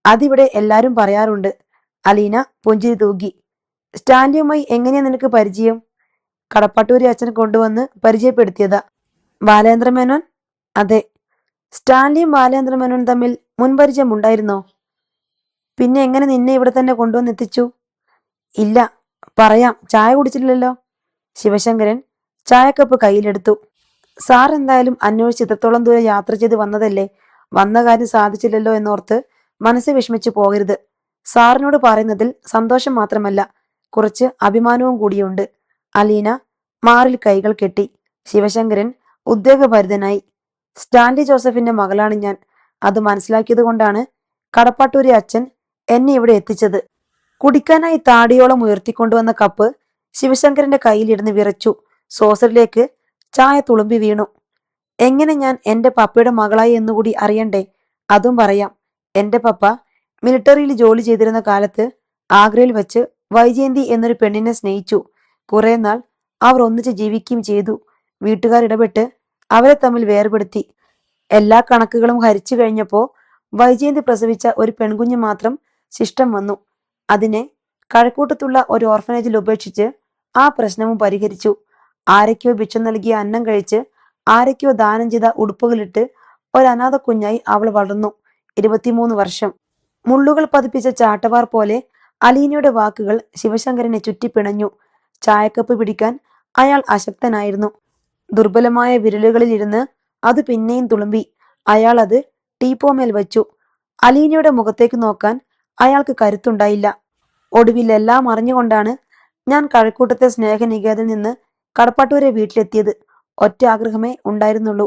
അതിവിടെ എല്ലാരും പറയാറുണ്ട്. അലീന പുഞ്ചിരി തൂകി. സ്റ്റാൻലിയുമായി എങ്ങനെയാ നിനക്ക് പരിചയം? കടപ്പാട്ടൂരി അച്ഛൻ കൊണ്ടുവന്ന് പരിചയപ്പെടുത്തിയതാ. ബാലേന്ദ്രമേനോൻ? അതെ. സ്റ്റാൻലിയും ബാലേന്ദ്രമേനോൻ തമ്മിൽ മുൻപരിചയം ഉണ്ടായിരുന്നോ? പിന്നെ എങ്ങനെ നിന്നെ ഇവിടെ തന്നെ കൊണ്ടുവന്നെത്തിച്ചു? ഇല്ല, പറയാം. ചായ കുടിച്ചില്ലല്ലോ. ശിവശങ്കരൻ ചായക്കപ്പ് കയ്യിലെടുത്തു. സാർ എന്തായാലും അന്വേഷിച്ച് ഇത്രത്തോളം ദൂരം യാത്ര ചെയ്ത് വന്നതല്ലേ? വന്ന കാര്യം സാധിച്ചില്ലല്ലോ എന്നോർത്ത് മനസ്സ് വിഷമിച്ചു പോകരുത്. സാറിനോട് പറയുന്നതിൽ സന്തോഷം മാത്രമല്ല, കുറച്ച് അഭിമാനവും കൂടിയുണ്ട്. അലീന മാറിൽ കൈകൾ കെട്ടി. ശിവശങ്കരൻ ഉദ്വേഗഭരിതനായി. സ്റ്റാൻലി ജോസഫിന്റെ മകളാണ് ഞാൻ. അത് മനസ്സിലാക്കിയത് കൊണ്ടാണ് കടപ്പാട്ടൂരി അച്ഛൻ എന്നെ ഇവിടെ എത്തിച്ചത്. കുടിക്കാനായി താടിയോളം ഉയർത്തിക്കൊണ്ടുവന്ന കപ്പ് ശിവശങ്കരന്റെ കയ്യിലിരുന്ന് വിറച്ചു. സോസറിലേക്ക് ചായ തുളുമ്പി വീണു. എങ്ങനെ ഞാൻ എന്റെ പപ്പയുടെ മകളായി എന്നുകൂടി അറിയണ്ടേ? അതും പറയാം. എന്റെ പപ്പ മിലിറ്ററിയിൽ ജോലി ചെയ്തിരുന്ന കാലത്ത് ആഗ്രയിൽ വെച്ച് വൈജയന്തി എന്നൊരു പെണ്ണിനെ സ്നേഹിച്ചു. കുറെ നാൾ അവർ ഒന്നിച്ച് ജീവിക്കുകയും ചെയ്തു. വീട്ടുകാരിടപെട്ട് അവരെ തമ്മിൽ വേർപെടുത്തി. എല്ലാ കണക്കുകളും ഹരിച്ചു കഴിഞ്ഞപ്പോ വൈജയന്തി പ്രസവിച്ച ഒരു പെൺകുഞ്ഞ് മാത്രം ശിഷ്ടം വന്നു. അതിനെ കഴക്കൂട്ടത്തുള്ള ഒരു ഓർഫനേജിൽ ഉപേക്ഷിച്ച് ആ പ്രശ്നവും പരിഹരിച്ചു. ആരൊക്കെയോ ഭിക്ഷ നൽകിയ അന്നം കഴിച്ച് ആരൊക്കെയോ ദാനം ചെയ്ത ഉടുപ്പുകളിട്ട് ഒരു അനാഥ കുഞ്ഞായി അവൾ വളർന്നു. 23 വർഷം. മുള്ളുകൾ പതിപ്പിച്ച ചാട്ടവാർ പോലെ അലീനയുടെ വാക്കുകൾ ശിവശങ്കരനെ ചുറ്റിപ്പിണഞ്ഞു. ചായക്കപ്പ് പിടിക്കാൻ അയാൾ അശക്തനായിരുന്നു. ദുർബലമായ വിരലുകളിൽ ഇരുന്ന് അത് പിന്നെയും തുളുമ്പി. അയാൾ അത് ടീപ്പോമേൽ വച്ചു. അലീനയുടെ മുഖത്തേക്ക് നോക്കാൻ അയാൾക്ക് കരുത്തുണ്ടായില്ല. ഒടുവിൽ എല്ലാം അറിഞ്ഞുകൊണ്ടാണ് ഞാൻ കഴക്കൂട്ടത്തെ സ്നേഹനികേതനിൽ നിന്ന് കടപ്പാട്ടൂരെ വീട്ടിലെത്തിയത്. ഒറ്റ ആഗ്രഹമേ ഉണ്ടായിരുന്നുള്ളൂ.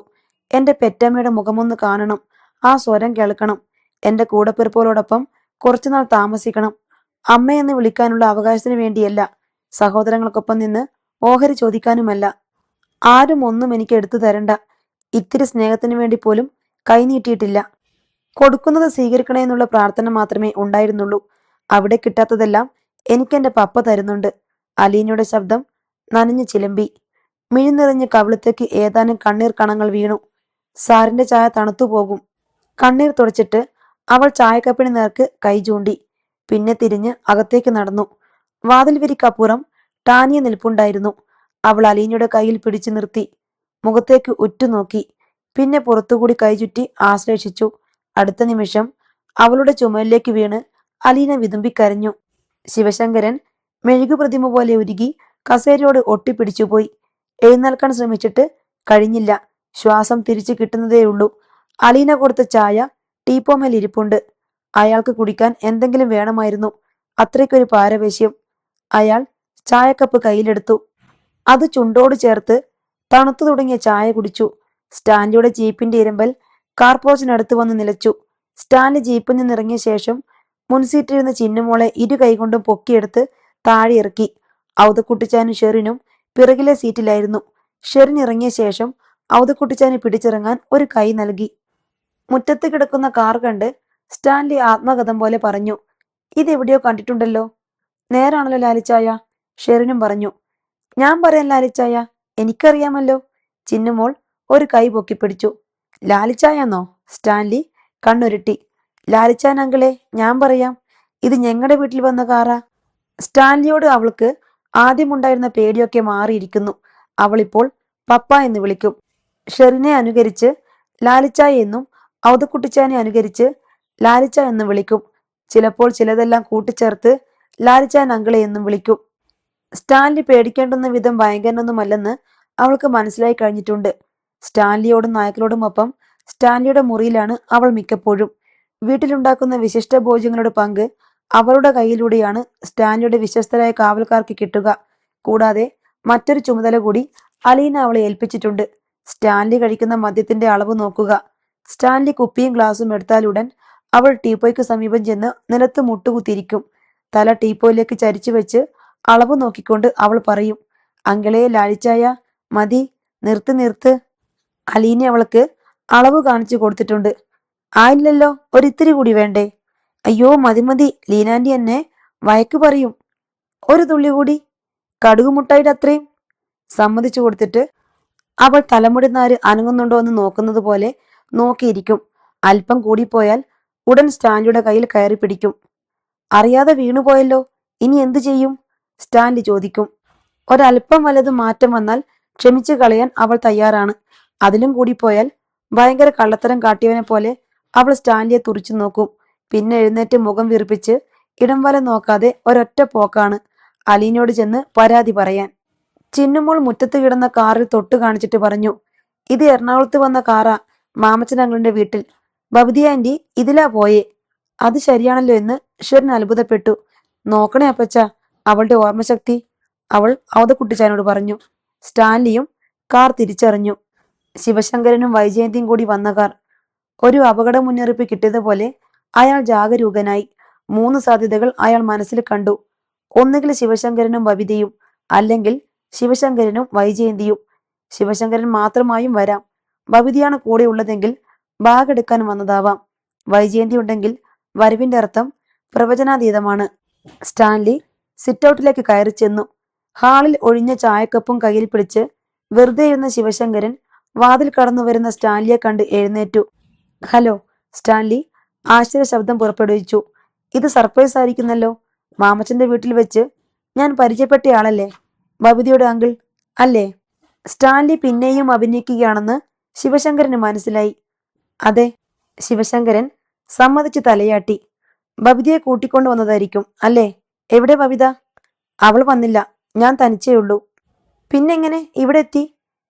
എന്റെ പെറ്റമ്മയുടെ മുഖമൊന്ന് കാണണം, ആ സ്വരം കേൾക്കണം, എന്റെ കൂടപ്പിറപ്പുകളോടൊപ്പം കുറച്ചുനാൾ താമസിക്കണം. അമ്മയെന്ന് വിളിക്കാനുള്ള അവകാശത്തിന് വേണ്ടിയല്ല, സഹോദരങ്ങൾക്കൊപ്പം നിന്ന് ഓഹരി ചോദിക്കാനുമല്ല. ആരും ഒന്നും എനിക്ക് എടുത്തു തരണ്ട. ഇത്തിരി സ്നേഹത്തിന് വേണ്ടി പോലും കൈനീട്ടിയിട്ടില്ല. കൊടുക്കുന്നത് സ്വീകരിക്കണേ എന്നുള്ള പ്രാർത്ഥന മാത്രമേ ഉണ്ടായിരുന്നുള്ളൂ. അവിടെ കിട്ടാത്തതെല്ലാം എനിക്കെന്റെ പപ്പ തരുന്നുണ്ട്. അലീനയുടെ ശബ്ദം നനഞ്ഞു ചിലമ്പി. മിഴിനിറഞ്ഞ് കവിളത്തേക്ക് ഏതാനും കണ്ണീർ കണങ്ങൾ വീണു. സാറിന്റെ ചായ തണുത്തുപോകും. കണ്ണീർ തുടച്ചിട്ട് അവൾ ചായക്കപ്പിന് നേർക്ക് കൈ ചൂണ്ടി. പിന്നെ തിരിഞ്ഞ് അകത്തേക്ക് നടന്നു. വാതിൽ വിരിക്കപ്പുറം ടാനിയ നിൽപ്പുണ്ടായിരുന്നു. അവൾ അലീനയുടെ കയ്യിൽ പിടിച്ചു നിർത്തി. മുഖത്തേക്ക് ഉറ്റുനോക്കി. പിന്നെ പുറത്തുകൂടി കൈചുറ്റി ആശ്ലേഷിച്ചു. അടുത്ത നിമിഷം അവളുടെ ചുമലിലേക്ക് വീണ് അലീന വിതുമ്പിക്കരഞ്ഞു. ശിവശങ്കരൻ മെഴുകുപ്രതിമ പോലെ ഉരുകി കസേരയോട് ഒട്ടിപ്പിടിച്ചുപോയി. എഴുന്നേൽക്കാൻ ശ്രമിച്ചിട്ട് കഴിഞ്ഞില്ല. ശ്വാസം തിരിച്ചു കിട്ടുന്നതേയുള്ളൂ. അലീന കൊടുത്ത ചായ ടീപ്പോമേൽ ഇരിപ്പുണ്ട്. അയാൾക്ക് കുടിക്കാൻ എന്തെങ്കിലും വേണമായിരുന്നു. അത്രയ്ക്കൊരു പാരവേശ്യം. അയാൾ ചായക്കപ്പ് കയ്യിലെടുത്തു. അത് ചുണ്ടോട് ചേർത്ത് തണുത്തു തുടങ്ങിയ ചായ കുടിച്ചു. സ്റ്റാൻലിയുടെ ജീപ്പിന്റെ ഇരമ്പൽ കാർപോർച്ചിനടുത്ത് വന്ന് നിലച്ചു. സ്റ്റാൻലി ജീപ്പിൽ നിന്നിറങ്ങിയ ശേഷം മുൻസീറ്റിരുന്ന ചിന്നുമോളെ 2 കൈകൊണ്ടും പൊക്കിയെടുത്ത് താഴെ ഇറക്കി. ഔതക്കുട്ടിച്ചാനും ഷെറിനും പിറകിലെ സീറ്റിലായിരുന്നു. ഷെറിൻ ഇറങ്ങിയ ശേഷം ഔതക്കുട്ടിച്ചാന് പിടിച്ചിറങ്ങാൻ ഒരു കൈ നൽകി. മുറ്റത്ത് കിടക്കുന്ന കാർ കണ്ട് സ്റ്റാൻലി ആത്മകഥം പോലെ പറഞ്ഞു, ഇതെവിടെയോ കണ്ടിട്ടുണ്ടല്ലോ. നേരാണല്ലോ ലാലിച്ചായ, ഷെറിനും പറഞ്ഞു. ഞാൻ പറയാൻ ലാലിച്ചായ, എനിക്കറിയാമല്ലോ. ചിന്നുമോൾ ഒരു കൈ പൊക്കിപ്പിടിച്ചു. ലാലിച്ചായെന്നോ? സ്റ്റാൻലി കണ്ണുരുട്ടി. ലാലിച്ചാൻ അങ്കിളെ, ഞാൻ പറയാം. ഇത് ഞങ്ങളുടെ വീട്ടിൽ വന്ന കാറാ. സ്റ്റാൻലിയോട് അവൾക്ക് ആദ്യമുണ്ടായിരുന്ന പേടിയൊക്കെ മാറിയിരിക്കുന്നു. അവളിപ്പോൾ പപ്പ എന്ന് വിളിക്കും. ഷെറിനെ അനുകരിച്ച് ലാലിച്ചായ എന്നും ഔതക്കുട്ടിച്ചാനെ അനുകരിച്ച് ലാലിച്ച എന്നും വിളിക്കും. ചിലപ്പോൾ ചിലതെല്ലാം കൂട്ടിച്ചേർത്ത് ലാലിച്ചാൻ അങ്കിളെ എന്നും വിളിക്കും. സ്റ്റാൻലി പേടിക്കേണ്ടുന്ന വിധം ഭയങ്കരനൊന്നുമല്ലെന്ന് അവൾക്ക് മനസ്സിലായി കഴിഞ്ഞിട്ടുണ്ട്. സ്റ്റാൻലിയോടും നായ്ക്കളോടുമൊപ്പം സ്റ്റാൻലിയുടെ മുറിയിലാണ് അവൾ മിക്കപ്പോഴും. വീട്ടിലുണ്ടാക്കുന്ന വിശിഷ്ട ഭോജ്യങ്ങളുടെ പങ്ക് അവളുടെ കയ്യിലൂടെയാണ് സ്റ്റാൻലിയുടെ വിശ്വസ്തരായ കാവൽക്കാർക്ക് കിട്ടുക. കൂടാതെ മറ്റൊരു ചുമതല കൂടി അലീന അവളെ ഏൽപ്പിച്ചിട്ടുണ്ട്. സ്റ്റാൻലി കഴിക്കുന്ന മദ്യത്തിന്റെ അളവ് നോക്കുക. സ്റ്റാൻലി കുപ്പിയും ഗ്ലാസും എടുത്താലുടൻ അവൾ ടീപ്പോയ്ക്ക് സമീപം ചെന്ന് നിലത്ത് മുട്ടുകുത്തിയിരിക്കും. തല ടീപ്പോയിലേക്ക് ചരിച്ചു വെച്ച് അളവ് നോക്കിക്കൊണ്ട് അവൾ പറയും, അങ്കിളെ ലാലിച്ചായ, മതി, നിർത്ത് നിർത്ത്. അലീന അവൾക്ക് അളവ് കാണിച്ചു കൊടുത്തിട്ടുണ്ട്. ആയില്ലല്ലോ, ഒരിത്തിരി കൂടി വേണ്ടേ? അയ്യോ മതി മതി, ലീനാൻറ്റി എന്നെ വയക്ക് പറയും. ഒരു തുള്ളി കൂടി, കടുകുമുട്ടായിട്ട് അത്രയും. സമ്മതിച്ചു കൊടുത്തിട്ട് അവൾ തലമുടിനാര് അനങ്ങുന്നുണ്ടോ എന്ന് നോക്കുന്നത് പോലെ നോക്കിയിരിക്കും. അല്പം കൂടിപ്പോയാൽ ഉടൻ സ്റ്റാൻലിയുടെ കയ്യിൽ കയറി പിടിക്കും. അറിയാതെ വീണുപോയല്ലോ, ഇനി എന്തു ചെയ്യും? സ്റ്റാൻലി ചോദിക്കും. ഒരല്പം വല്ലത് മാറ്റം വന്നാൽ ക്ഷമിച്ചു കളയാൻ അവൾ തയ്യാറാണ്. അതിലും കൂടിപ്പോയാൽ ഭയങ്കര കള്ളത്തരം കാട്ടിയവനെ പോലെ അവൾ സ്റ്റാൻലിയെ തുറിച്ചു നോക്കും. പിന്നെ എഴുന്നേറ്റ് മുഖം വീർപ്പിച്ച് ഇടം വല നോക്കാതെ ഒരൊറ്റ പോക്കാണ് അലീനയോട് ചെന്ന് പരാതി പറയാൻ. ചിന്നുമോൾ മുറ്റത്ത് കിടന്ന കാറിൽ തൊട്ട് കാണിച്ചിട്ട് പറഞ്ഞു, ഇത് എറണാകുളത്ത് വന്ന കാറാ, മാമച്ചൻ അങ്കിളിന്റെ വീട്ടിൽ. ബബിതി ആന്റി ഇതിലാ പോയേ. അത് ശരിയാണല്ലോ എന്ന് ഈശ്വരൻ അത്ഭുതപ്പെട്ടു. നോക്കണേ അപ്പച്ച അവളുടെ ഓർമ്മശക്തി, അവൾ അവതക്കുട്ടിച്ചാനോട് പറഞ്ഞു. സ്റ്റാൻലിയും കാർ തിരിച്ചറിഞ്ഞു. ശിവശങ്കരനും വൈജയന്തിയും കൂടി വന്ന കാർ. ഒരു അപകട മുന്നറിയിപ്പ് കിട്ടിയതുപോലെ അയാൾ ജാഗരൂകനായി. 3 സാധ്യതകൾ അയാൾ മനസ്സിൽ കണ്ടു. ഒന്നുകിൽ ശിവശങ്കരനും ബബിതയും, അല്ലെങ്കിൽ ശിവശങ്കരനും വൈജയന്തിയും. ശിവശങ്കരൻ മാത്രമായും വരാം. ബബിതയാണ് കൂടെ ഉള്ളതെങ്കിൽ ബാഗ് എടുക്കാൻ വന്നതാവാം. വൈജയന്തി ഉണ്ടെങ്കിൽ വരവിന്റെ അർത്ഥം പ്രവചനാതീതമാണ്. സ്റ്റാൻലി സിറ്റൗട്ടിലേക്ക് കയറി ചെന്നു. ഹാളിൽ ഒഴിഞ്ഞ ചായക്കപ്പും കയ്യിൽ പിടിച്ച് വെറുതെ ഇരുന്ന ശിവശങ്കരൻ വാതിൽ കടന്നു വരുന്ന സ്റ്റാൻലിയെ കണ്ട് എഴുന്നേറ്റു. ഹലോ. സ്റ്റാൻലി ആശ്ചര്യ ശബ്ദം പുറപ്പെടുവിച്ചു. ഇത് സർപ്രൈസ് ആയിരിക്കുന്നല്ലോ. മാമച്ചന്റെ വീട്ടിൽ വെച്ച് ഞാൻ പരിചയപ്പെട്ടയാളല്ലേ, ബബിതയുടെ അങ്കിൾ അല്ലേ? സ്റ്റാൻലി പിന്നെയും അഭിനയിക്കുകയാണെന്ന് ശിവശങ്കരന് മനസ്സിലായി. അതെ. ശിവശങ്കരൻ സമ്മതിച്ച് തലയാട്ടി. ബബിതയെ കൂട്ടിക്കൊണ്ടു വന്നതായിരിക്കും അല്ലേ? എവിടെ ബബിത? അവൾ വന്നില്ല, ഞാൻ തനിച്ചേ ഉള്ളൂ. പിന്നെങ്ങനെ ഇവിടെ എത്തി?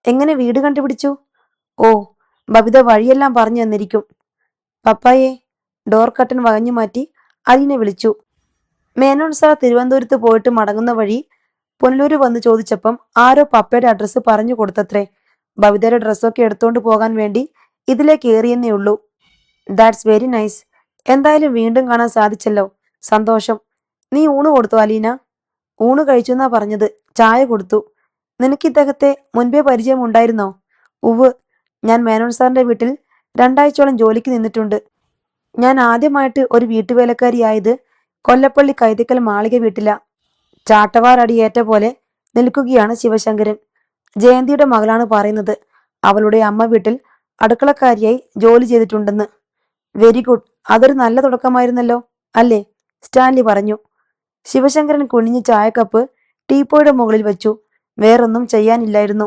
എങ്ങനെ വീട് കണ്ടുപിടിച്ചു? ഓ, ബബിത വഴിയെല്ലാം പറഞ്ഞു തന്നിരിക്കും. പപ്പായെ. ഡോർ കട്ടൻ വകഞ്ഞു മാറ്റി അലീനെ വിളിച്ചു. മേനോൻ സാർ തിരുവനന്തപുരത്ത് പോയിട്ട് മടങ്ങുന്ന വഴി പുനലൂര് വന്ന് ചോദിച്ചപ്പം ആരോ പപ്പയുടെ അഡ്രസ്സ് പറഞ്ഞു കൊടുത്തത്രേ. ബബിതയുടെ ഡ്രസ്സൊക്കെ എടുത്തോണ്ട് പോകാൻ വേണ്ടി ഇതിലേക്ക് ഏറിയെന്നേ ഉള്ളൂ. That's very nice. എന്തായാലും വീണ്ടും കാണാൻ സാധിച്ചല്ലോ, സന്തോഷം. നീ ഊണ് കൊടുത്തു അലീന? ഊണ് കഴിച്ചു എന്നാ പറഞ്ഞത്, ചായ കൊടുത്തു. നിനക്ക് ഇദ്ദേഹത്തെ മുൻപേ പരിചയം ഉണ്ടായിരുന്നോ? ഉവ്, ഞാൻ മേനോൻ സാറിന്റെ വീട്ടിൽ 2 ആഴ്ചയോളം ജോലിക്ക് നിന്നിട്ടുണ്ട്. ഞാൻ ആദ്യമായിട്ട് ഒരു വീട്ടുവേലക്കാരിയായത് കൊല്ലപ്പള്ളി കൈതക്കൽ മാളിക വീട്ടില. ചാട്ടവാറടിയേറ്റ പോലെ നിൽക്കുകയാണ് ശിവശങ്കരൻ. ജയന്തിയുടെ മകളാണ് പറയുന്നത്. അവളുടെ അമ്മ വീട്ടിൽ അടുക്കളക്കാരിയായി ജോലി ചെയ്തിട്ടുണ്ടെന്ന്. വെരി ഗുഡ്, അതൊരു നല്ല തുടക്കമായിരുന്നല്ലോ അല്ലേ? സ്റ്റാൻലി പറഞ്ഞു. ശിവശങ്കരൻ കുനിഞ്ഞ് ചായക്കപ്പ് ടീപ്പോയുടെ മുകളിൽ വെച്ചു. വേറൊന്നും ചെയ്യാനില്ലായിരുന്നു.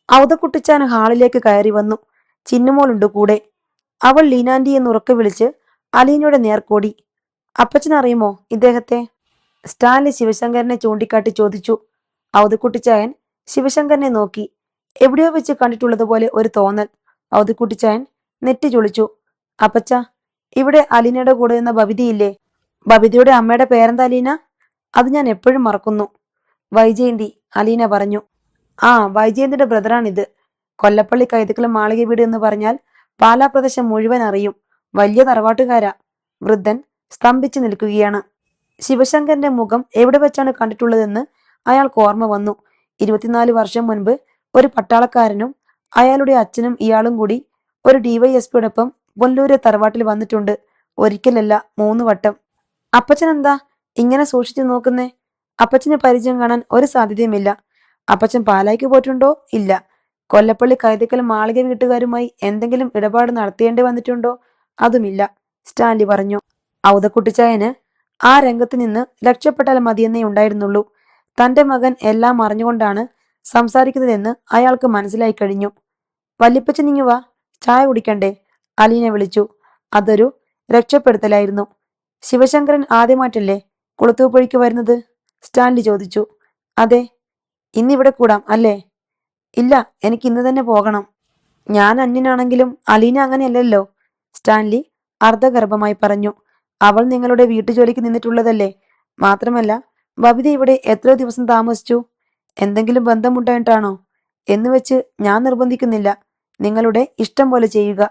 ഔതക്കുട്ടിച്ചാൻ ഹാളിലേക്ക് കയറി വന്നു. ചിന്നുമോളുണ്ട് കൂടെ. അവൾ ലീനാൻറ്റി എന്ന് ഉറക്കെ വിളിച്ച് അലീനയുടെ നേർക്കോടി. അപ്പച്ചനറിയുമോ ഇദ്ദേഹത്തെ? സ്റ്റാൻലി ശിവശങ്കരനെ ചൂണ്ടിക്കാട്ടി ചോദിച്ചു. ഔതക്കുട്ടിച്ചായൻ ശിവശങ്കരനെ നോക്കി. എവിടെയോ വെച്ച് കണ്ടിട്ടുള്ളതുപോലെ ഒരു തോന്നൽ. ഔതക്കുട്ടിച്ചായൻ നെറ്റി ചൊളിച്ചു. അപ്പച്ച, ഇവിടെ അലീനയുടെ കൂടെ നിന്ന ബബിതയില്ലേ? ബബിതയുടെ അമ്മയുടെ പേരെന്താ അലീന? അത് ഞാൻ എപ്പോഴും മറക്കുന്നു. വൈജയന്തി, അലീന പറഞ്ഞു. ആ, വൈജയന്തിയുടെ ബ്രദറാണിത്. കൊല്ലപ്പള്ളി കൈതക്കൽ മാളിക വീട് എന്ന് പറഞ്ഞാൽ പാലാ പ്രദേശം മുഴുവൻ അറിയും. വലിയ തറവാട്ടുകാരാ. വൃദ്ധൻ സ്തംഭിച്ചു നിൽക്കുകയാണ്. ശിവശങ്കരന്റെ മുഖം എവിടെ വെച്ചാണ് കണ്ടിട്ടുള്ളതെന്ന് അയാൾക്ക് ഓർമ്മ വന്നു. 24 വർഷം മുൻപ് ഒരു പട്ടാളക്കാരനും അയാളുടെ അച്ഛനും ഇയാളും കൂടി ഒരു ഡിവൈഎസ്പിയോടൊപ്പം പുനലൂരെ തറവാട്ടിൽ വന്നിട്ടുണ്ട്. ഒരിക്കലല്ല, 3 വട്ടം. അപ്പച്ചൻ എന്താ ഇങ്ങനെ സൂക്ഷിച്ചു നോക്കുന്നേ? അപ്പച്ചന് പരിചയം കാണാൻ ഒരു സാധ്യതയുമില്ല. അപ്പച്ചൻ പാലായ്ക്ക് പോയിട്ടുണ്ടോ? ഇല്ല. കൊല്ലപ്പള്ളി കൈതക്കൽ മാളിക വീട്ടുകാരുമായി എന്തെങ്കിലും ഇടപാട് നടത്തേണ്ടി വന്നിട്ടുണ്ടോ? അതുമില്ല. സ്റ്റാൻലി പറഞ്ഞു. ഔതക്കുട്ടിച്ചായന് ആ രംഗത്ത് നിന്ന് രക്ഷപ്പെട്ടാൽ മതിയെന്നേ ഉണ്ടായിരുന്നുള്ളൂ. തന്റെ മകൻ എല്ലാം അറിഞ്ഞുകൊണ്ടാണ് സംസാരിക്കുന്നതെന്ന് അയാൾക്ക് മനസ്സിലായി കഴിഞ്ഞു. വല്യപ്പച്ചൻ ഇങ്ങു വാ, ചായ കുടിക്കണ്ടേ? അലീന വിളിച്ചു. അതൊരു രക്ഷപ്പെടുത്തലായിരുന്നു. ശിവശങ്കരൻ ആദ്യമായിട്ടല്ലേ കുളത്തൂപ്പുഴയ്ക്ക് വരുന്നത്? സ്റ്റാൻലി ചോദിച്ചു. അതെ. ഇന്നിവിടെ കൂടാം അല്ലേ? ഇല്ല, എനിക്ക് ഇന്ന് തന്നെ പോകണം. ഞാൻ അന്യനാണെങ്കിലും അലീന അങ്ങനെയല്ലല്ലോ, സ്റ്റാൻലി അർദ്ധഗർഭമായി പറഞ്ഞു. അവൾ നിങ്ങളുടെ വീട്ടുജോലിക്ക് നിന്നിട്ടുള്ളതല്ലേ. മാത്രമല്ല ബബിത ഇവിടെ എത്രയോ ദിവസം താമസിച്ചു. എന്തെങ്കിലും ബന്ധമുണ്ടായിട്ടാണോ എന്ന് വെച്ച് ഞാൻ നിർബന്ധിക്കുന്നില്ല. നിങ്ങളുടെ ഇഷ്ടം പോലെ ചെയ്യുക.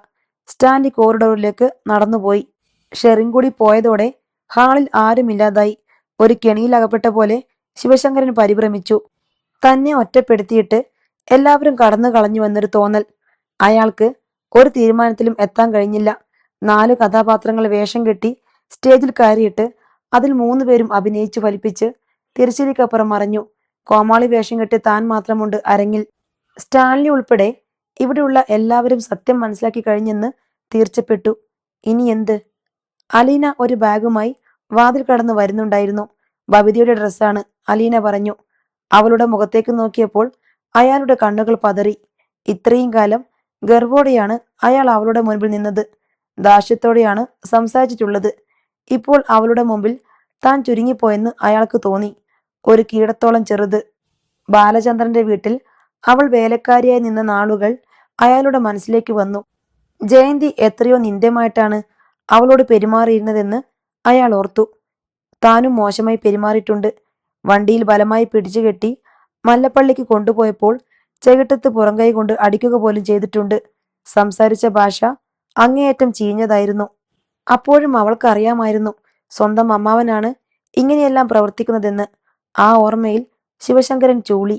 സ്റ്റാൻലി കോറിഡോറിലേക്ക് നടന്നുപോയി. ഷെറിൻ കൂടി പോയതോടെ ഹാളിൽ ആരുമില്ലാതായി. ഒരു കെണിയിൽ അകപ്പെട്ട പോലെ ശിവശങ്കരൻ പരിഭ്രമിച്ചു. തന്നെ ഒറ്റപ്പെടുത്തിയിട്ട് എല്ലാവരും കടന്നു കളഞ്ഞുവെന്നൊരു തോന്നൽ. അയാൾക്ക് ഒരു തീരുമാനത്തിലും എത്താൻ കഴിഞ്ഞില്ല. 4 കഥാപാത്രങ്ങൾ വേഷം കെട്ടി സ്റ്റേജിൽ കയറിയിട്ട് അതിൽ 3 പേരും അഭിനയിച്ചു ഫലിപ്പിച്ച് തിരശ്ശീലയ്ക്കപ്പുറം മറഞ്ഞു. കോമാളി വേഷം കെട്ടി താൻ മാത്രമുണ്ട് അരങ്ങിൽ. സ്റ്റാൻലി ഉൾപ്പെടെ ഇവിടെയുള്ള എല്ലാവരും സത്യം മനസ്സിലാക്കി കഴിഞ്ഞെന്ന് തീർച്ചപ്പെട്ടു. ഇനി എന്ത്? അലീന ഒരു ബാഗുമായി വാതിൽ കടന്നു വരുന്നുണ്ടായിരുന്നു. ബബിതയുടെ ഡ്രസ്സാണ്, അലീന പറഞ്ഞു. അവളുടെ മുഖത്തേക്ക് നോക്കിയപ്പോൾ അയാളുടെ കണ്ണുകൾ പതറി. ഇത്രയും കാലം ഗർവോടെയാണ് അയാൾ അവളുടെ മുൻപിൽ നിന്നത്. ദാഷ്ട്യത്തോടെയാണ് സംസാരിച്ചിട്ടുള്ളത്. ഇപ്പോൾ അവളുടെ മുമ്പിൽ താൻ ചുരുങ്ങിപ്പോയെന്ന് അയാൾക്ക് തോന്നി. ഒരു കീടത്തോളം ചെറുത്. ബാലചന്ദ്രന്റെ വീട്ടിൽ അവൾ വേലക്കാരിയായി നിന്ന നാളുകൾ അയാളുടെ മനസ്സിലേക്ക് വന്നു. ജയന്തി എത്രയോ നിന്ദ്യമായിട്ടാണ് അവളോട് പെരുമാറിയിരുന്നതെന്ന് അയാൾ ഓർത്തു. താനും മോശമായി പെരുമാറിയിട്ടുണ്ട്. വണ്ടിയിൽ ബലമായി പിടിച്ചുകെട്ടി മല്ലപ്പള്ളിക്ക് കൊണ്ടുപോയപ്പോൾ ചെകിട്ടത്ത് പുറംകൈ കൊണ്ട് അടിക്കുക പോലും ചെയ്തിട്ടുണ്ട്. സംസാരിച്ച ഭാഷ അങ്ങേയറ്റം ചീഞ്ഞതായിരുന്നു. അപ്പോഴും അവൾക്കറിയാമായിരുന്നു സ്വന്തം അമ്മാവനാണ് ഇങ്ങനെയെല്ലാം പ്രവർത്തിക്കുന്നതെന്ന്. ആ ഓർമ്മയിൽ ശിവശങ്കരൻ ചൂളി.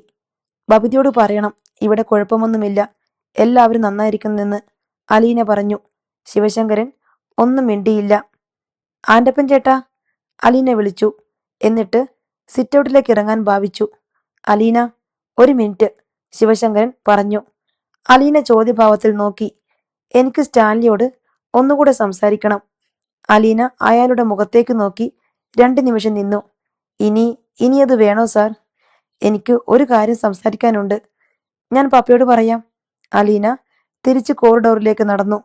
ബബിതയോട് പറയണം ഇവിടെ കുഴപ്പമൊന്നുമില്ല, എല്ലാവരും നന്നായിരിക്കുന്നെന്ന് അലീന പറഞ്ഞു. ശിവശങ്കരൻ ഒന്നും മിണ്ടിയില്ല. ആൻ്റപ്പൻ ചേട്ടാ, അലീന വിളിച്ചു. എന്നിട്ട് സിറ്റൗട്ടിലേക്ക് ഇറങ്ങാൻ ഭാവിച്ചു. അലീന, ഒരു മിനിറ്റ്, ശിവശങ്കരൻ പറഞ്ഞു. അലീന ചോദ്യഭാവത്തിൽ നോക്കി. എനിക്ക് സ്റ്റാൻലിയോട് ഒന്നുകൂടെ സംസാരിക്കണം. അലീന അയാളുടെ മുഖത്തേക്ക് നോക്കി 2 നിമിഷം നിന്നു. ഇനി അത് വേണോ സാർ? എനിക്ക് ഒരു കാര്യം സംസാരിക്കാനുണ്ട്. ഞാൻ പപ്പയോട് പറയാം. അലീന തിരിച്ച് കോറിഡോറിലേക്ക് നടന്നു.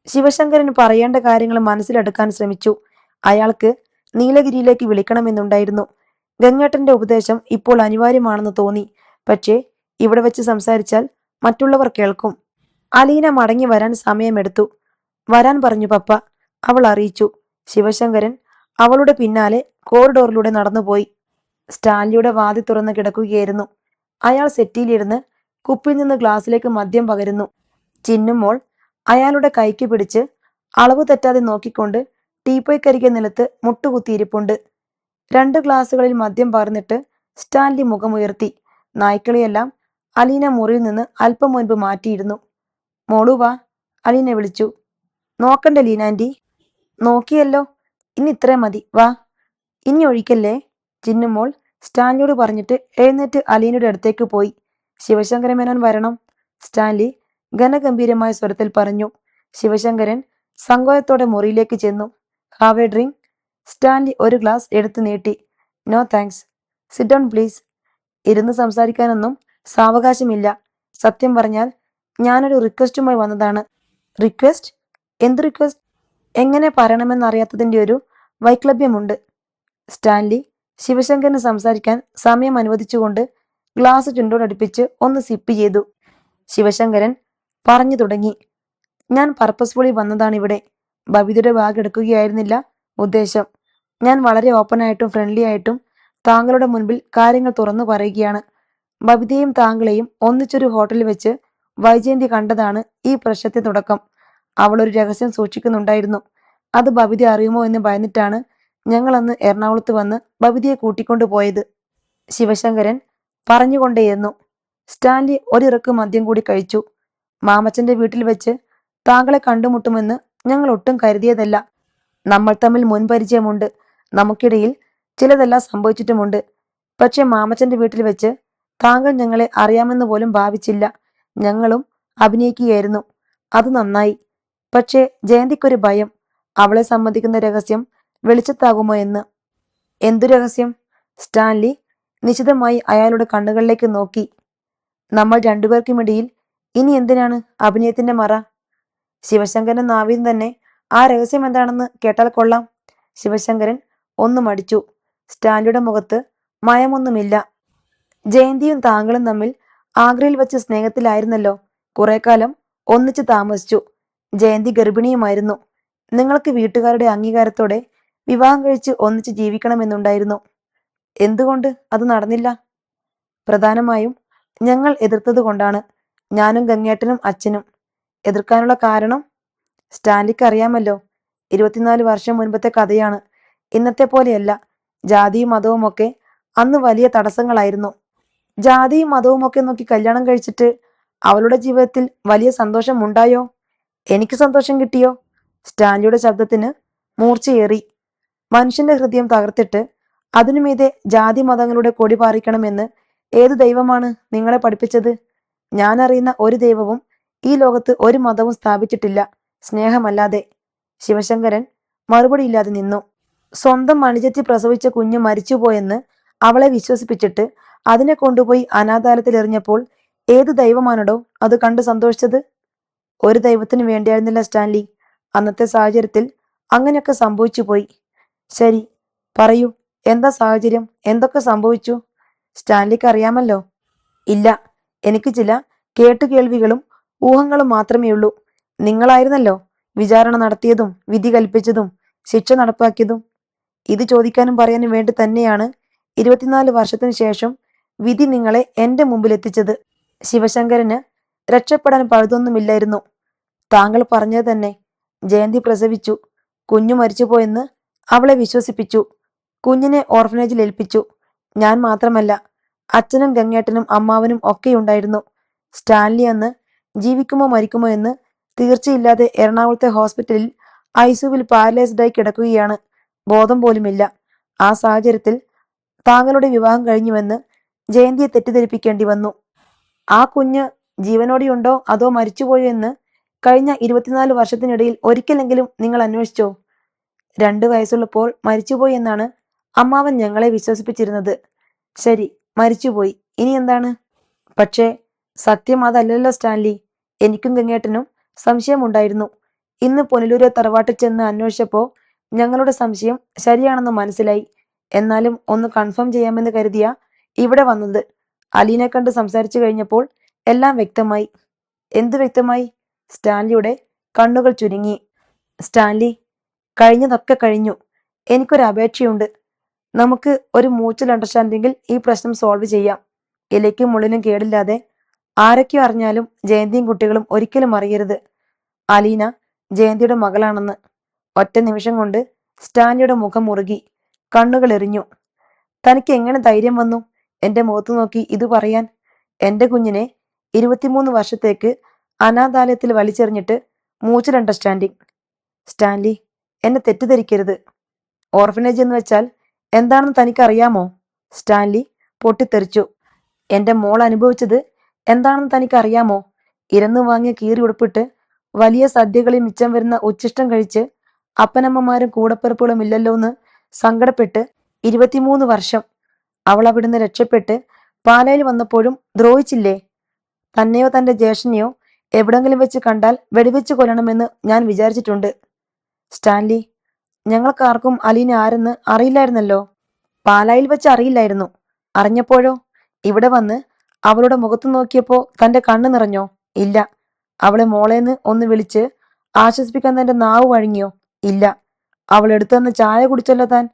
ശിവശങ്കരൻ പറയേണ്ട കാര്യങ്ങൾ മനസ്സിലെടുക്കാൻ ശ്രമിച്ചു. അയാൾക്ക് നീലഗിരിയിലേക്ക് വിളിക്കണമെന്നുണ്ടായിരുന്നു. ഗംഗേട്ടന്റെ ഉപദേശം ഇപ്പോൾ അനിവാര്യമാണെന്ന് തോന്നി. പക്ഷേ ഇവിടെ വെച്ച് സംസാരിച്ചാൽ മറ്റുള്ളവർ കേൾക്കും. അലീന മടങ്ങി വരാൻ സമയമെടുത്തു. വരാൻ പറഞ്ഞു പപ്പ, അവൾ അറിയിച്ചു. ശിവശങ്കരൻ അവളുടെ പിന്നാലെ കോറിഡോറിലൂടെ നടന്നുപോയി. സ്റ്റാൻലിയുടെ വാതിൽ തുറന്ന് കിടക്കുകയായിരുന്നു. അയാൾ സെറ്റിയിലിരുന്ന് കുപ്പിയിൽ നിന്ന് ഗ്ലാസ്സിലേക്ക് മദ്യം പകരുന്നു. ചിന്നുമോൾ അയാളുടെ കൈക്ക് പിടിച്ച് അളവ് തെറ്റാതെ നോക്കിക്കൊണ്ട് ടീപ്പോയ്ക്കരികെ നിലത്ത് മുട്ടുകുത്തിയിരിപ്പുണ്ട്. 2 ഗ്ലാസുകളിൽ മദ്യം പകർന്നിട്ട് സ്റ്റാൻലി മുഖമുയർത്തി. നായ്ക്കളെയെല്ലാം അലീന മുറിയിൽ നിന്ന് അല്പം മുൻപ് മാറ്റിയിരുന്നു. മോളു വാ, അലീന വിളിച്ചു. നോക്കണ്ടേ ലീനാൻറ്റി? നോക്കിയല്ലോ, ഇനി ഇത്രേ മതി, വാ. ഇനി ഒഴിക്കല്ലേ, ചിന്നുമോൾ സ്റ്റാൻലിയോട് പറഞ്ഞിട്ട് എഴുന്നേറ്റ് അലീനയുടെ അടുത്തേക്ക് പോയി. ശിവശങ്കരൻ മേനോൻ വരണം, സ്റ്റാൻലി ഘനഗംഭീരമായ സ്വരത്തിൽ പറഞ്ഞു. ശിവശങ്കരൻ സങ്കോചത്തോടെ മുറിയിലേക്ക് ചെന്നു. Have a drink? സ്റ്റാൻലി ഒരു ഗ്ലാസ് എടുത്തു നീട്ടി. No thanks, sit down please. ഇരുന്ന് സംസാരിക്കാനൊന്നും സാവകാശമില്ല. സത്യം പറഞ്ഞാൽ ഞാനൊരു റിക്വസ്റ്റുമായി വന്നതാണ്. റിക്വസ്റ്റ്? എന്ത് റിക്വസ്റ്റ്? എങ്ങനെ പറയണമെന്നറിയാത്തതിൻ്റെ ഒരു വൈക്ലഭ്യമുണ്ട്. സ്റ്റാൻലി ശിവശങ്കരന് സംസാരിക്കാൻ സമയം അനുവദിച്ചുകൊണ്ട് ഗ്ലാസ് ചുണ്ടോടടുപ്പിച്ച് ഒന്ന് സിപ്പ് ചെയ്തു. ശിവശങ്കരൻ പറഞ്ഞു തുടങ്ങി. ഞാൻ പർപ്പസ്ഫുള്ളി വന്നതാണിവിടെ. ബബിതയുടെ ബാഗ് എടുക്കുകയായിരുന്നില്ല ഉദ്ദേശം. ഞാൻ വളരെ ഓപ്പണായിട്ടും ഫ്രണ്ട്ലി ആയിട്ടും താങ്കളുടെ മുൻപിൽ കാര്യങ്ങൾ തുറന്നു പറയുകയാണ്. ബബിതയും താങ്കളെയും ഒന്നിച്ചൊരു ഹോട്ടലിൽ വെച്ച് വൈജയന്തി കണ്ടതാണ് ഈ പ്രശ്നത്തിന് തുടക്കം. അവൾ ഒരു രഹസ്യം സൂക്ഷിക്കുന്നുണ്ടായിരുന്നു. അത് ബബിത അറിയുമോ എന്ന് ഭയന്നിട്ടാണ് ഞങ്ങൾ അന്ന് എറണാകുളത്ത് വന്ന് ബബിതയെ കൂട്ടിക്കൊണ്ടു പോയത്. ശിവശങ്കരൻ പറഞ്ഞുകൊണ്ടേയിരുന്നു. സ്റ്റാൻലി ഒരിറക്ക് മദ്യം കൂടി കഴിച്ചു. മാമച്ചന്റെ വീട്ടിൽ വെച്ച് താങ്കളെ കണ്ടുമുട്ടുമെന്ന് ഞങ്ങൾ ഒട്ടും കരുതിയതല്ല. നമ്മൾ തമ്മിൽ മുൻപരിചയമുണ്ട്. നമുക്കിടയിൽ ചിലതെല്ലാം സംഭവിച്ചിട്ടുമുണ്ട്. പക്ഷെ മാമച്ചന്റെ വീട്ടിൽ വെച്ച് താങ്കൾ ഞങ്ങളെ അറിയാമെന്ന് പോലും ഭാവിച്ചില്ല. ഞങ്ങളും അഭിനയിക്കുകയായിരുന്നു. അത് നന്നായി. പക്ഷേ ജയന്തിക്കൊരു ഭയം, അവളെ സംബന്ധിക്കുന്ന രഹസ്യം വെളിച്ചത്താകുമോ എന്ന്. എന്തു രഹസ്യം? സ്റ്റാൻലി നിശിതമായി അയാളുടെ കണ്ണുകളിലേക്ക് നോക്കി. നമ്മൾ രണ്ടുപേർക്കുമിടയിൽ ഇനി എന്തിനാണ് അഭിനയത്തിന്റെ മറ? ശിവശങ്കരൻ നാവിൽ തന്നെ ആ രഹസ്യം എന്താണെന്ന് കേട്ടാൽ കൊള്ളാം. ശിവശങ്കരൻ ഒന്ന് മടിച്ചു. സ്റ്റാൻലിയുടെ മുഖത്ത് മയമൊന്നുമില്ല. ജയന്തിയും താങ്കളും തമ്മിൽ ആഗ്രയിൽ വെച്ച് സ്നേഹത്തിലായിരുന്നല്ലോ. കുറെ കാലം ഒന്നിച്ച് താമസിച്ചു. ജയന്തി ഗർഭിണിയുമായിരുന്നു. നിങ്ങൾക്ക് വീട്ടുകാരുടെ അംഗീകാരത്തോടെ വിവാഹം കഴിച്ച് ഒന്നിച്ച് ജീവിക്കണമെന്നുണ്ടായിരുന്നു. എന്തുകൊണ്ട് അത് നടന്നില്ല? പ്രധാനമായും ഞങ്ങൾ എതിർത്തത് കൊണ്ടാണ്. ഞാനും ഗംഗേട്ടനും അച്ഛനും. എതിർക്കാനുള്ള കാരണം സ്റ്റാൻലിക്ക് അറിയാമല്ലോ. 24 വർഷം മുൻപത്തെ കഥയാണ്. ഇന്നത്തെ പോലെയല്ല. ജാതിയും മതവും ഒക്കെ അന്ന് വലിയ തടസ്സങ്ങളായിരുന്നു. ജാതിയും മതവും ഒക്കെ നോക്കി കല്യാണം കഴിച്ചിട്ട് അവളുടെ ജീവിതത്തിൽ വലിയ സന്തോഷം ഉണ്ടായോ? എനിക്ക് സന്തോഷം കിട്ടിയോ? സ്റ്റാൻലിയുടെ ശബ്ദത്തിന് മൂർച്ചയേറി. മനുഷ്യന്റെ ഹൃദയം തകർത്തിട്ട് അതിനുമീതെ ജാതി മതങ്ങളുടെ കൊടി പാറിക്കണമെന്ന് ഏതു ദൈവമാണ് നിങ്ങളെ പഠിപ്പിച്ചത്? ഞാൻ അറിയുന്ന ഒരു ദൈവവും ഈ ലോകത്ത് ഒരു മതവും സ്ഥാപിച്ചിട്ടില്ല, സ്നേഹമല്ലാതെ. ശിവശങ്കരൻ മറുപടിയില്ലാതെ നിന്നു. സ്വന്തം അനുജത്തി പ്രസവിച്ച കുഞ്ഞ് മരിച്ചുപോയെന്ന് അവളെ വിശ്വസിപ്പിച്ചിട്ട് അതിനെ കൊണ്ടുപോയി അനാഥാലയത്തിൽ എറിഞ്ഞപ്പോൾ ഏത് ദൈവമാണോ അത് കണ്ട് സന്തോഷിച്ചത്? ഒരു ദൈവത്തിന് വേണ്ടിയായിരുന്നില്ല സ്റ്റാൻലി. അന്നത്തെ സാഹചര്യത്തിൽ അങ്ങനെയൊക്കെ സംഭവിച്ചു പോയി. ശരി, പറയൂ, എന്താ സാഹചര്യം? എന്തൊക്കെ സംഭവിച്ചു? സ്റ്റാൻലിക്ക് അറിയാമല്ലോ. ഇല്ല, എനിക്ക് ചില കേട്ടുകേൾവികളും ഊഹങ്ങളും മാത്രമേ ഉള്ളൂ. നിങ്ങളായിരുന്നല്ലോ വിചാരണ നടത്തിയതും വിധി കൽപ്പിച്ചതും ശിക്ഷ നടപ്പാക്കിയതും. ഇത് ചോദിക്കാനും പറയാനും വേണ്ടി തന്നെയാണ് 24 വർഷത്തിന് ശേഷം വിധി നിങ്ങളെ എന്റെ മുമ്പിൽ എത്തിച്ചത്. ശിവശങ്കരന് രക്ഷപ്പെടാൻ പഴുതൊന്നുമില്ലായിരുന്നു. താങ്കൾ പറഞ്ഞത് തന്നെ. ജയന്തി പ്രസവിച്ചു. കുഞ്ഞു മരിച്ചുപോയെന്ന് അവളെ വിശ്വസിപ്പിച്ചു. കുഞ്ഞിനെ ഓർഫനേജിൽ ഏൽപ്പിച്ചു. ഞാൻ മാത്രമല്ല, അച്ഛനും ഗംഗേട്ടനും അമ്മാവനും ഒക്കെയുണ്ടായിരുന്നു. സ്റ്റാൻലി അന്ന് ജീവിക്കുമോ മരിക്കുമോ എന്ന് തീർച്ചയില്ലാതെ എറണാകുളത്തെ ഹോസ്പിറ്റലിൽ ഐസിയുവിൽ പാരലൈസ്ഡായി കിടക്കുകയാണ്. ബോധം പോലുമില്ല. ആ സാഹചര്യത്തിൽ താങ്കളുടെ വിവാഹം കഴിഞ്ഞുവെന്ന് ജയന്തിയെ തെറ്റിദ്ധരിപ്പിക്കേണ്ടി വന്നു. ആ കുഞ്ഞ് ജീവനോടെയുണ്ടോ അതോ മരിച്ചുപോയോ എന്ന് കഴിഞ്ഞ 24 വർഷത്തിനിടയിൽ ഒരിക്കലെങ്കിലും നിങ്ങൾ അന്വേഷിച്ചോ? 2 വയസ്സുള്ളപ്പോൾ മരിച്ചുപോയി എന്നാണ് അമ്മാവൻ ഞങ്ങളെ വിശ്വസിപ്പിച്ചിരുന്നത്. ശരി, മരിച്ചുപോയി. ഇനി എന്താണ്? പക്ഷേ സത്യം അതല്ലല്ലോ സ്റ്റാൻലി. എനിക്കും ഗംഗേട്ടനും സംശയമുണ്ടായിരുന്നു. ഇന്ന് പുനലൂരെ തറവാട്ടിൽ ചെന്ന് അന്വേഷിച്ചപ്പോൾ ഞങ്ങളുടെ സംശയം ശരിയാണെന്ന് മനസ്സിലായി. എന്നാലും ഒന്ന് കൺഫേം ചെയ്യാമെന്ന് കരുതിയ ഇവിടെ വന്നത്. അലീനെ കണ്ട് സംസാരിച്ചു കഴിഞ്ഞപ്പോൾ എല്ലാം വ്യക്തമായി. എന്തു വ്യക്തമായി? സ്റ്റാൻലിയുടെ കണ്ണുകൾ ചുരുങ്ങി. സ്റ്റാൻലി, കഴിഞ്ഞതൊക്കെ കഴിഞ്ഞു. എനിക്കൊരു അപേക്ഷയുണ്ട്. നമുക്ക് ഒരു മ്യൂച്വൽ അണ്ടർസ്റ്റാൻഡിങ്ങിൽ ഈ പ്രശ്നം സോൾവ് ചെയ്യാം. ഇലയ്ക്കും മുള്ളിനും കേടില്ലാതെ. ആരൊക്കെയോ അറിഞ്ഞാലും ജയന്തിയും കുട്ടികളും ഒരിക്കലും അറിയരുത് അലീന ജയന്തിയുടെ മകളാണെന്ന്. ഒറ്റ നിമിഷം കൊണ്ട് സ്റ്റാൻലിയുടെ മുഖം മുറുകി, കണ്ണുകൾ എറിഞ്ഞു. തനിക്ക് എങ്ങനെ ധൈര്യം വന്നു എന്റെ മുഖത്ത് നോക്കി ഇത് പറയാൻ? എന്റെ കുഞ്ഞിനെ 23 വർഷത്തേക്ക് അനാഥാലയത്തിൽ വലിച്ചെറിഞ്ഞിട്ട് മ്യൂച്വൽ അണ്ടർസ്റ്റാൻഡിങ്. സ്റ്റാൻലി, എന്നെ തെറ്റിദ്ധരിക്കരുത്. ഓർഫനേജ് എന്ന് വെച്ചാൽ എന്താണെന്ന് തനിക്കറിയാമോ? സ്റ്റാൻലി പൊട്ടിത്തെറിച്ചു. എന്റെ മോൾ അനുഭവിച്ചത് എന്താണെന്ന് തനിക്കറിയാമോ? ഇരന്നു വാങ്ങിയ കീറി ഉടുപ്പിട്ട് വലിയ സദ്യകളിൽ മിച്ചം വരുന്ന ഉച്ചിഷ്ടം കഴിച്ച് അപ്പനമ്മമാരും കൂടപ്പിറപ്പുകളും ഇല്ലല്ലോ എന്ന് സങ്കടപ്പെട്ട് 23 വർഷം. അവൾ അവിടുന്ന് രക്ഷപ്പെട്ട് പാലയിൽ വന്നപ്പോഴും ദ്രോഹിച്ചില്ലേ? തന്നെയോ തന്റെ ജ്യേഷ്ഠനെയോ എവിടെങ്കിലും വെച്ച് കണ്ടാൽ വെടിവെച്ച് കൊല്ലണമെന്ന് ഞാൻ വിചാരിച്ചിട്ടുണ്ട്. സ്റ്റാൻലി, ഞങ്ങൾക്കാർക്കും അലീന ആരെന്ന് അറിയില്ലായിരുന്നല്ലോ. പാലായിൽ വെച്ച് അറിയില്ലായിരുന്നു. അറിഞ്ഞപ്പോഴോ? ഇവിടെ വന്ന് അവളുടെ മുഖത്ത് നോക്കിയപ്പോ തന്റെ കണ്ണ് നിറഞ്ഞോ? ഇല്ല. അവളെ മോളേന്ന് ഒന്ന് വിളിച്ച് ആശ്വസിപ്പിക്കാൻ തന്റെ നാവ് വഴങ്ങിയോ? ഇല്ല. അവൾ എടുത്തുതന്ന് ചായ കുടിച്ചല്ലോ താൻ.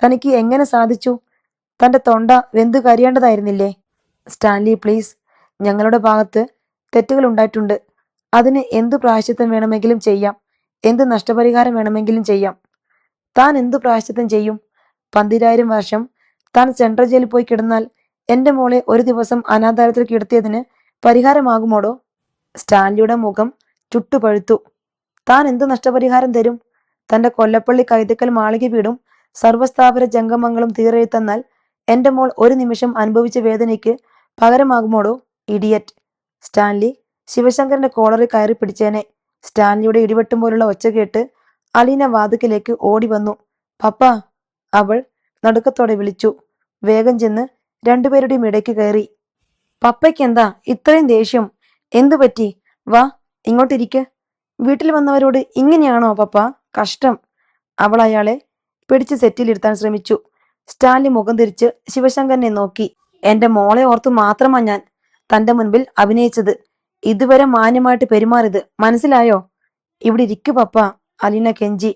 തനിക്ക് എങ്ങനെ സാധിച്ചു? തന്റെ തൊണ്ട വെന്തു കരിയേണ്ടതായിരുന്നില്ലേ? സ്റ്റാൻലി പ്ലീസ്, ഞങ്ങളുടെ ഭാഗത്ത് തെറ്റുകൾ ഉണ്ടായിട്ടുണ്ട്. അതിന് എന്തു പ്രായശ്ചിത്തം വേണമെങ്കിലും ചെയ്യാം. എന്ത് നഷ്ടപരിഹാരം വേണമെങ്കിലും ചെയ്യാം. താൻ എന്തു പ്രായശ്ചിത്തം ചെയ്യും? 12,000 വർഷം താൻ സെൻട്രൽ ജയിലിൽ പോയി കിടന്നാൽ എന്റെ മോളെ ഒരു ദിവസം അനാഥാലയത്തിൽ കിടത്തിയതിന് പരിഹാരമാകുമോടോ? സ്റ്റാൻലിയുടെ മുഖം ചുട്ടുപഴുത്തു. താൻ എന്ത് നഷ്ടപരിഹാരം തരും? തന്റെ കൊല്ലപ്പള്ളി കൈതക്കൽ മാളിക വീടും സർവ്വസ്ഥാപന ജംഗമങ്ങളും തീരെഴുത്തന്നാൽ എന്റെ മോൾ ഒരു നിമിഷം അനുഭവിച്ച വേദനയ്ക്ക് പകരമാകുമോടോ? ഇഡിയറ്റ്. സ്റ്റാൻലി ശിവശങ്കരന്റെ കോളറിൽ കയറി പിടിച്ചേനെ. സ്റ്റാൻലിയുടെ ഇടിവെട്ടും പോലുള്ള ഒച്ച കേട്ട് അലീന വാതിക്കലേക്ക് ഓടി വന്നു. പപ്പ, അവൾ നടുക്കത്തോടെ വിളിച്ചു. വേഗം ചെന്ന് രണ്ടുപേരുടെയും ഇടയ്ക്ക് കയറി. പപ്പയ്ക്ക് എന്താ ഇത്രയും ദേഷ്യം? എന്തു പറ്റി? വാ, ഇങ്ങോട്ടിരിക്ക്. വീട്ടിൽ വന്നവരോട് ഇങ്ങനെയാണോ പപ്പ? കഷ്ടം. അവൾ അയാളെ പിടിച്ച് സെറ്റിലിരുത്താൻ ശ്രമിച്ചു. സ്റ്റാൻലി മുഖം തിരിച്ച് ശിവശങ്കരനെ നോക്കി. എന്റെ മോളെ ഓർത്തു മാത്രമാ ഞാൻ തന്റെ മുൻപിൽ അഭിനയിച്ചത്. ഇതുവരെ മാന്യമായിട്ട് പെരുമാറിയത് മനസ്സിലായോ? ഇവിടെ ഇരിക്കു പപ്പ, അലീന കെഞ്ചി.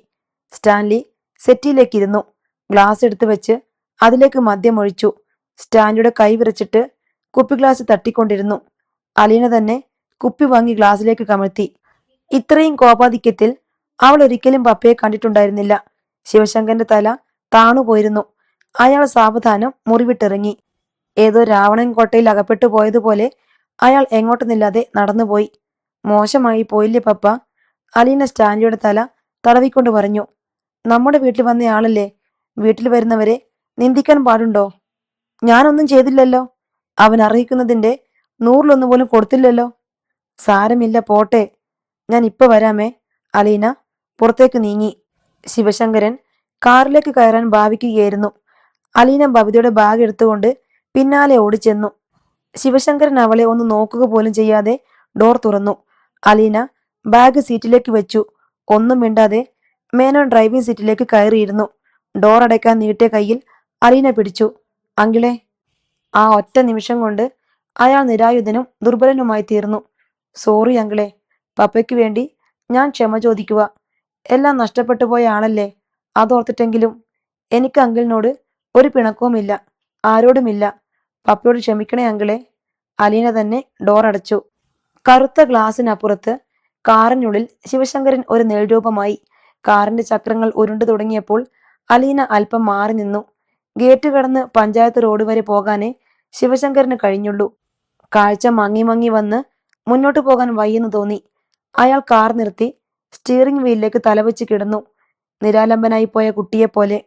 സ്റ്റാൻലി സെറ്റിയിലേക്ക് ഇരുന്നു. ഗ്ലാസ് എടുത്തു വെച്ച് അതിലേക്ക് മദ്യം ഒഴിച്ചു. സ്റ്റാൻലിയുടെ കൈ വിറച്ചിട്ട് കുപ്പി ഗ്ലാസ് തട്ടിക്കൊണ്ടിരുന്നു. അലീന തന്നെ കുപ്പി വാങ്ങി ഗ്ലാസ്സിലേക്ക് കമഴ്ത്തി. ഇത്രയും കോപാധിക്യത്തിൽ അവൾ ഒരിക്കലും പപ്പയെ കണ്ടിട്ടുണ്ടായിരുന്നില്ല. ശിവശങ്കരന്റെ തല താണുപോയിരുന്നു. അയാൾ സാവധാനം മുറിവിട്ടിറങ്ങി. ഏതോ രാവണൻ കോട്ടയിൽ അകപ്പെട്ടു പോയതുപോലെ അയാൾ എങ്ങോട്ടെന്നില്ലാതെ നടന്നുപോയി. മോശമായി പോയില്ലേ പപ്പ? അലീന സ്റ്റാൻലിയുടെ തല തടവിക്കൊണ്ട് പറഞ്ഞു. നമ്മുടെ വീട്ടിൽ വന്നയാളല്ലേ, വീട്ടിൽ വരുന്നവരെ നിന്ദിക്കാൻ പാടുണ്ടോ? ഞാനൊന്നും ചെയ്തില്ലല്ലോ. അവൻ അർഹിക്കുന്നതിന്റെ 100 പോലും കൊടുത്തില്ലല്ലോ. സാരമില്ല, പോട്ടെ, ഞാൻ ഇപ്പൊ വരാമേ. അലീന പുറത്തേക്ക് നീങ്ങി. ശിവശങ്കരൻ കാറിലേക്ക് കയറാൻ ഭാവിക്കുകയായിരുന്നു. അലീന ഭവിതയുടെ ബാഗ് എടുത്തുകൊണ്ട് പിന്നാലെ ഓടിച്ചെന്നു. ശിവശങ്കരൻ അവളെ ഒന്ന് നോക്കുക പോലും ചെയ്യാതെ ഡോർ തുറന്നു. അലീന ബാഗ് സീറ്റിലേക്ക് വെച്ചു. ഒന്നും മിണ്ടാതെ മേനോൻ ഡ്രൈവിംഗ് സീറ്റിലേക്ക് കയറിയിരുന്നു. ഡോർ അടയ്ക്കാൻ നീട്ടിയ കയ്യിൽ അലീന പിടിച്ചു. അങ്കിളെ. ആ ഒറ്റ നിമിഷം കൊണ്ട് അയാൾ നിരായുധനും ദുർബലനുമായി തീർന്നു. സോറി അങ്കിളെ, പപ്പയ്ക്ക് വേണ്ടി ഞാൻ ക്ഷമ ചോദിക്കുക. എല്ലാം നഷ്ടപ്പെട്ടു പോയ ആളല്ലേ, അതോർത്തിട്ടെങ്കിലും. എനിക്ക് അങ്കിളിനോട് ഒരു പിണക്കവുമില്ല, ആരോടുമില്ല. പപ്പയോട് ക്ഷമിക്കണേ അങ്കിളെ. അലീന തന്നെ ഡോർ അടച്ചു. കറുത്ത ഗ്ലാസിനപ്പുറത്ത് കാറിനുള്ളിൽ ശിവശങ്കരൻ ഒരു നെൽരൂപമായി. കാറിന്റെ ചക്രങ്ങൾ ഉരുണ്ടു തുടങ്ങിയപ്പോൾ അലീന അല്പം മാറി നിന്നു. ഗേറ്റ് കടന്ന് പഞ്ചായത്ത് റോഡ് വരെ പോകാനേ ശിവശങ്കരന് കഴിഞ്ഞുള്ളൂ. കാഴ്ച മങ്ങി മങ്ങി വന്ന് മുന്നോട്ടു പോകാൻ വയ്യെന്ന് തോന്നി. അയാൾ കാർ നിർത്തി സ്റ്റീറിംഗ് വീലിലേക്ക് തലവെച്ച് കിടന്നു. നിരാലംബനായി പോയ കുട്ടിയെപ്പോലെ.